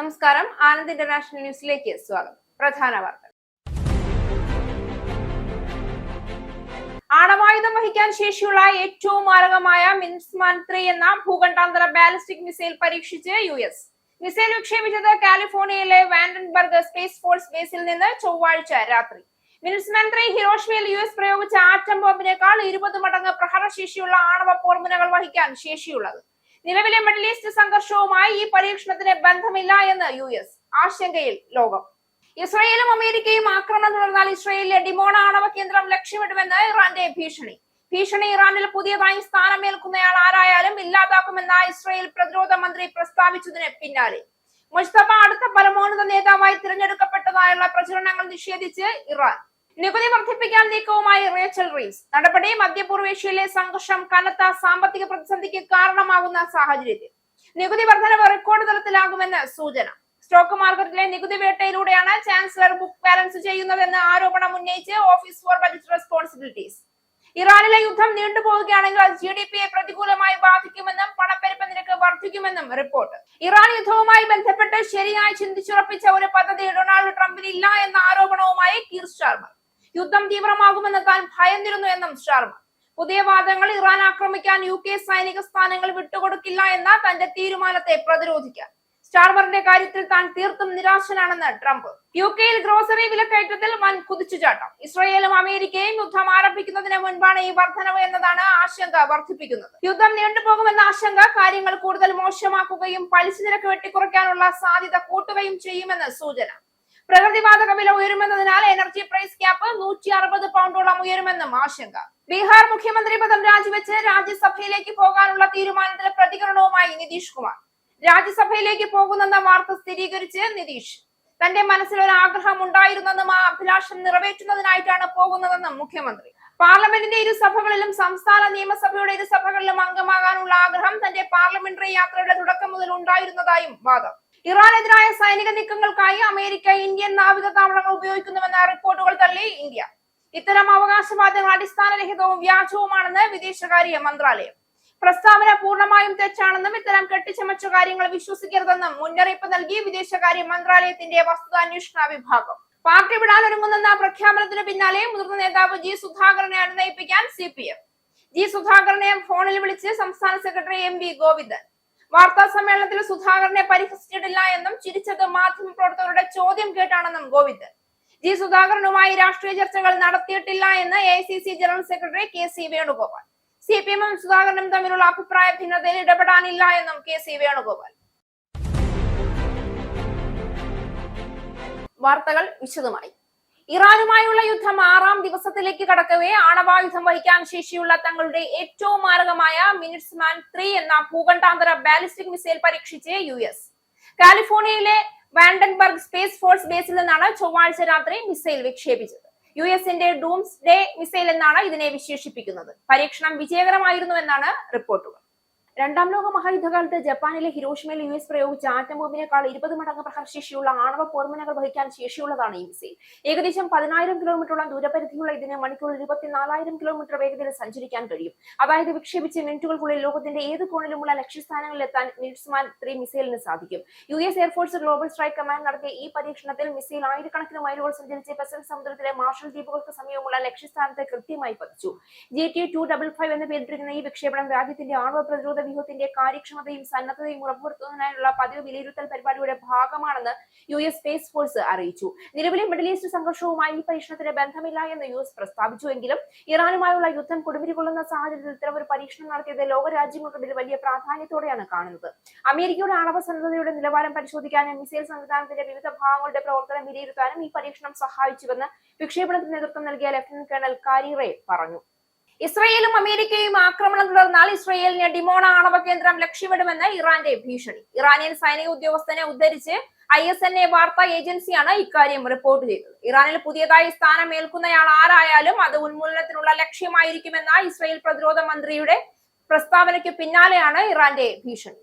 നമസ്കാരം. ആനന്ദ് ഇന്റർനാഷണൽ ന്യൂസിലേക്ക് സ്വാഗതം. പ്രധാന വാർത്തകൾ. ആണവായുധം വഹിക്കാൻ ശേഷിയുള്ള ഏറ്റവും മാരകമായ മിൻസ്മാൻ 3 എന്ന ഭൂഖണ്ഡാന്തര ബാലിസ്റ്റിക് മിസൈൽ പരീക്ഷിച്ച് US. മിസൈൽ വിക്ഷേപിച്ചത് കാലിഫോർണിയയിലെ വാൻഡൻബർഗ് സ്പേസ് ഫോഴ്സ് ബേസിൽ നിന്ന് ചൊവ്വാഴ്ച രാത്രി. മിൻസ്മാൻ 3 ഹിരോഷിമയിൽ US പ്രയോഗിച്ച ആറ്റം ബോംബിനേക്കാൾ 20 മടങ്ങ് പ്രഹരശേഷിയുള്ള ആണവ പോർമുനകൾ വഹിക്കാൻ ശേഷിയുള്ളത്. നിലവിലെ മിഡിൽ ഈസ്റ്റ് സംഘർഷവുമായി ഈ പരീക്ഷണത്തിന് ബന്ധമില്ല എന്ന് US. ആശങ്കയിൽ ലോകം. ഇസ്രായേലും അമേരിക്കയും ആക്രമണം തുടർന്നാൽ ഇസ്രായേലിലെ ഡിമോണ ആണവ കേന്ദ്രം ലക്ഷ്യമിടുമെന്ന് ഇറാന്റെ ഭീഷണി ഇറാനിൽ പുതിയതായി സ്ഥാനമേൽക്കുന്നയാൾ ആരായാലും ഇല്ലാതാക്കുമെന്ന ഇസ്രായേൽ പ്രതിരോധ മന്ത്രി പ്രസ്താവിച്ചതിന് പിന്നാലെ മുസ്തഫ അടുത്ത പരമോന്നത നേതാവായി തിരഞ്ഞെടുക്കപ്പെട്ടതായുള്ള പ്രചരണങ്ങൾ നിഷേധിച്ച് ഇറാൻ. നികുതി വർദ്ധിപ്പിക്കാൻ നീക്കവുമായി റേച്ചൽ റീവ്സ്. നടപടി മധ്യപൂർവേഷ്യയിലെ സംഘർഷം കനത്ത സാമ്പത്തിക പ്രതിസന്ധിക്ക് കാരണമാകുന്ന സാഹചര്യത്തിൽ നികുതി വർധനവ് റെക്കോർഡ് തലത്തിലാകുമെന്ന് സൂചന. സ്റ്റോക്ക് മാർക്കറ്റിലെ നികുതി വേട്ടയിലൂടെയാണ് ചാൻസലർ ബുക്ക് ബാലൻസ് ചെയ്യുന്നതെന്ന് ആരോപണം ഉന്നയിച്ച് ഓഫീസ് ഫോർ ബജറ്റ് റെസ്പോൺസിബിലിറ്റീസ്. ഇറാനിലെ യുദ്ധം നീണ്ടുപോവുകയാണെങ്കിൽ അത് GDPയെ പ്രതികൂലമായി ബാധിക്കുമെന്നും പണപ്പെരുപ്പ നിരക്ക് വർദ്ധിക്കുമെന്നും റിപ്പോർട്ട്. ഇറാൻ യുദ്ധവുമായി ബന്ധപ്പെട്ട് ശരിയായി ചിന്തിച്ചുറപ്പിച്ച ഒരു പദ്ധതി ഡൊണാൾഡ് ട്രംപിന് ഇല്ല എന്ന ആരോപണവുമായി കീർ സ്റ്റാർമർ. യുദ്ധം തീവ്രമാകുമെന്ന് താൻ ഭയന്നിരുന്നു എന്നും സ്റ്റാർമർ. പുതിയ വാദങ്ങൾ ഇറാൻ ആക്രമിക്കാൻ UK സൈനിക സ്ഥാനങ്ങൾ വിട്ടുകൊടുക്കില്ല എന്ന തന്റെ തീരുമാനത്തെ പ്രതിരോധിക്കാൻ സ്റ്റാർമറിന്റെ കാര്യത്തിൽ താൻ തീർത്തും നിരാശനാണെന്ന് ട്രംപ്. UKയിൽ ഗ്രോസറി വിലക്കയറ്റത്തിൽ വൻ കുതിച്ചുചാട്ടം. ഇസ്രായേലും അമേരിക്കയും യുദ്ധം ആരംഭിക്കുന്നതിന് മുൻപാണ് ഈ വർധനവ് എന്നതാണ് ആശങ്ക വർദ്ധിപ്പിക്കുന്നത്. യുദ്ധം നീണ്ടുപോകുമെന്ന ആശങ്ക കാര്യങ്ങൾ കൂടുതൽ മോശമാക്കുകയും പലിശ നിരക്ക് വെട്ടിക്കുറയ്ക്കാനുള്ള സാധ്യത കൂട്ടുകയും ചെയ്യുമെന്ന് സൂചന. പ്രകൃതിവാതക വില ഉയരുമെന്നതിനാൽ എനർജി പ്രൈസ് ക്യാപ്പ് 160 പൗണ്ടോളം ഉയരുമെന്നും ആശങ്ക. ബീഹാർ മുഖ്യമന്ത്രി പദം രാജിവെച്ച് രാജ്യസഭയിലേക്ക് പോകാനുള്ള തീരുമാനത്തിൽ പ്രതികരണവുമായി നിതീഷ് കുമാർ. രാജ്യസഭയിലേക്ക് പോകുന്നെന്ന വാർത്ത സ്ഥിരീകരിച്ച് നിതീഷ്. തന്റെ മനസ്സിൽ ഒരു ആഗ്രഹം ഉണ്ടായിരുന്നെന്നും ആ അഭിലാഷം നിറവേറ്റുന്നതിനായിട്ടാണ് പോകുന്നതെന്നും മുഖ്യമന്ത്രി. പാർലമെന്റിന്റെ ഇരുസഭകളിലും സംസ്ഥാന നിയമസഭയുടെ ഇരുസഭകളിലും അംഗമാകാനുള്ള ആഗ്രഹം തന്റെ പാർലമെന്ററി യാത്രയുടെ തുടക്കം മുതൽ ഉണ്ടായിരുന്നതായും വാദം. ഇറാനെതിരായ സൈനിക നീക്കങ്ങൾക്കായി അമേരിക്ക ഇന്ത്യൻ നാവിക താവളങ്ങൾ ഉപയോഗിക്കുന്നുവെന്ന റിപ്പോർട്ടുകൾ തള്ളി ഇന്ത്യ. ഇത്തരം അവകാശവാദങ്ങൾ അടിസ്ഥാനരഹിതവും വ്യാജവുമാണെന്ന് വിദേശകാര്യ മന്ത്രാലയം. പ്രസ്താവന പൂർണ്ണമായും തെറ്റാണെന്നും ഇത്തരം കെട്ടിച്ചമച്ച കാര്യങ്ങൾ വിശ്വസിക്കരുതെന്നും മുന്നറിയിപ്പ് നൽകി വിദേശകാര്യ മന്ത്രാലയത്തിന്റെ വസ്തുതാന്വേഷണ വിഭാഗം. പാർട്ടി വിടാൻ ഒരുങ്ങുന്നെന്ന പ്രഖ്യാപനത്തിന് പിന്നാലെ മുതിർന്ന നേതാവ് G. സുധാകരനെ അനുനയിപ്പിക്കാൻ CPM. G. സുധാകരനെ ഫോണിൽ വിളിച്ച് സംസ്ഥാന സെക്രട്ടറി MV ഗോവിന്ദൻ. വാർത്താ സമ്മേളനത്തിൽ സുധാകരനെ പരിഹസിച്ചിട്ടില്ല എന്നും ചിരിച്ചത് മാധ്യമപ്രവർത്തകരുടെ ചോദ്യം കേട്ടാണെന്നും ഗോവിന്ദൻ. G. സുധാകരനുമായി രാഷ്ട്രീയ ചർച്ചകൾ നടത്തിയിട്ടില്ല എന്ന് AICC ജനറൽ സെക്രട്ടറി KC വേണുഗോപാൽ. CPM-ഉം സുധാകരനും തമ്മിലുള്ള അഭിപ്രായ ഭിന്നതയിൽ ഇടപെടാനില്ല എന്നും KC വേണുഗോപാൽ. വാർത്തകൾ വിശദമായി. ഇറാനുമായുള്ള യുദ്ധം 6ാം ദിവസത്തിലേക്ക് കടക്കവേ ആണവായുധം വഹിക്കാൻ ശേഷിയുള്ള തങ്ങളുടെ ഏറ്റവും മാരകമായ മിൻസ്മാൻ 3 എന്ന ഭൂഖണ്ഡാന്തര ബാലിസ്റ്റിക് മിസൈൽ പരീക്ഷിച്ച് US. കാലിഫോർണിയയിലെ വാൻഡൻബർഗ് സ്പേസ് ഫോഴ്സ് ബേസിൽ നിന്നാണ് ചൊവ്വാഴ്ച രാത്രി മിസൈൽ വിക്ഷേപിച്ചത്. US-ന്റെ ഡൂംസ്ഡേ മിസൈൽ എന്നാണ് ഇതിനെ വിശേഷിപ്പിക്കുന്നത്. പരീക്ഷണം വിജയകരമായിരുന്നുവെന്നാണ് റിപ്പോർട്ടുകൾ. രണ്ടാം ലോക മഹായുദ്ധകാലത്ത് ജപ്പാനിലെ ഹിരോഷിമയിൽ US പ്രയോഗിച്ച ആറ്റം ബോംബിനേക്കാൾ 20 മടങ്ങ് പ്രഹരശേഷിയുള്ള ആണവ പോർമുനകൾ വഹിക്കാൻ ശേഷിയുള്ളതാണ് ഈ മിസൈൽ. ഏകദേശം 10,000 കിലോമീറ്ററോളം ദൂരപരിധിയുള്ള ഇതിന് മണിക്കൂറിൽ 24,000 കിലോമീറ്റർ വേഗതയിൽ സഞ്ചരിക്കാൻ കഴിയും. അതായത് വിക്ഷേപിച്ച് മിനിറ്റുകൾക്കുള്ളിൽ ലോകത്തിന്റെ ഏത് കോണിലുമുള്ള ലക്ഷ്യസ്ഥാനങ്ങളിൽ എത്താൻ മിൻസ്മാൻ 3 മിസൈലിന് സാധിക്കും. US air force global strike command നടത്തിയ ഈ പരീക്ഷണത്തിൽ മിസൈൽ ആയിരക്കണക്കിന് മൈലുകൾ സഞ്ചരിച്ച് പസഫിക് സമുദ്രത്തിലെ മാർഷൽ ദ്വീപുകൾക്ക് സമീപമുള്ള ലക്ഷ്യസ്ഥാനത്തെ കൃത്യമായി പതിച്ചു. GT-255 എന്ന് പേരിട്ടിരുന്ന ഈ വിക്ഷേപണം രാജ്യത്തിന്റെ ആണവ പ്രതിരോധ വ്യൂഹത്തിന്റെ കാര്യക്ഷമതയും സന്നദ്ധതയും ഉറപ്പുവരുത്തുന്നതിനായുള്ള പതിവ് വിലയിരുത്തൽ പരിപാടിയുടെ ഭാഗമാണെന്ന് US സ്പേസ് ഫോഴ്സ് അറിയിച്ചു. നിലവിലെ മിഡിൽ ഈസ്റ്റ് സംഘർഷവുമായി ഈ പരീക്ഷണത്തിന് ബന്ധമില്ല എന്ന് US പ്രസ്താവിച്ചുവെങ്കിലും ഇറാനുമായുള്ള യുദ്ധം കൊടുമ്പിരികൊള്ളുന്ന സാഹചര്യത്തിൽ ഇത്തരം ഒരു പരീക്ഷണം നടത്തിയത് ലോകരാജ്യങ്ങൾക്കിടയിൽ വലിയ പ്രാധാന്യത്തോടെയാണ് കാണുന്നത്. അമേരിക്കയുടെ ആണവ സന്നദ്ധതയുടെ നിലവാരം പരിശോധിക്കാനും മിസൈൽ സംവിധാനത്തിന്റെ വിവിധ ഭാഗങ്ങളുടെ പ്രവർത്തനം വിലയിരുത്താനും ഈ പരീക്ഷണം സഹായിച്ചുവെന്ന് വിക്ഷേപണത്തിന് നേതൃത്വം നൽകിയ ലഫ്റ്റനന്റ് കേണൽ കാരി റേ പറഞ്ഞു. ഇസ്രായേലും അമേരിക്കയും ആക്രമണം തുടർന്നാൽ ഇസ്രായേലിനെ ഡിമോണ ആണവ കേന്ദ്രം ലക്ഷ്യമിടുമെന്ന് ഇറാന്റെ ഭീഷണി. ഇറാനിയൻ സൈനിക ഉദ്യോഗസ്ഥനെ ഉദ്ധരിച്ച് ISNA വാർത്താ ഏജൻസിയാണ് ഇക്കാര്യം റിപ്പോർട്ട് ചെയ്തത്. ഇറാനിൽ പുതിയതായി സ്ഥാനമേൽക്കുന്നയാൾ ആരായാലും അത് ഉന്മൂലനത്തിനുള്ള ലക്ഷ്യമായിരിക്കുമെന്ന ഇസ്രായേൽ പ്രതിരോധ മന്ത്രിയുടെ പ്രസ്താവനയ്ക്ക് പിന്നാലെയാണ് ഇറാന്റെ ഭീഷണി.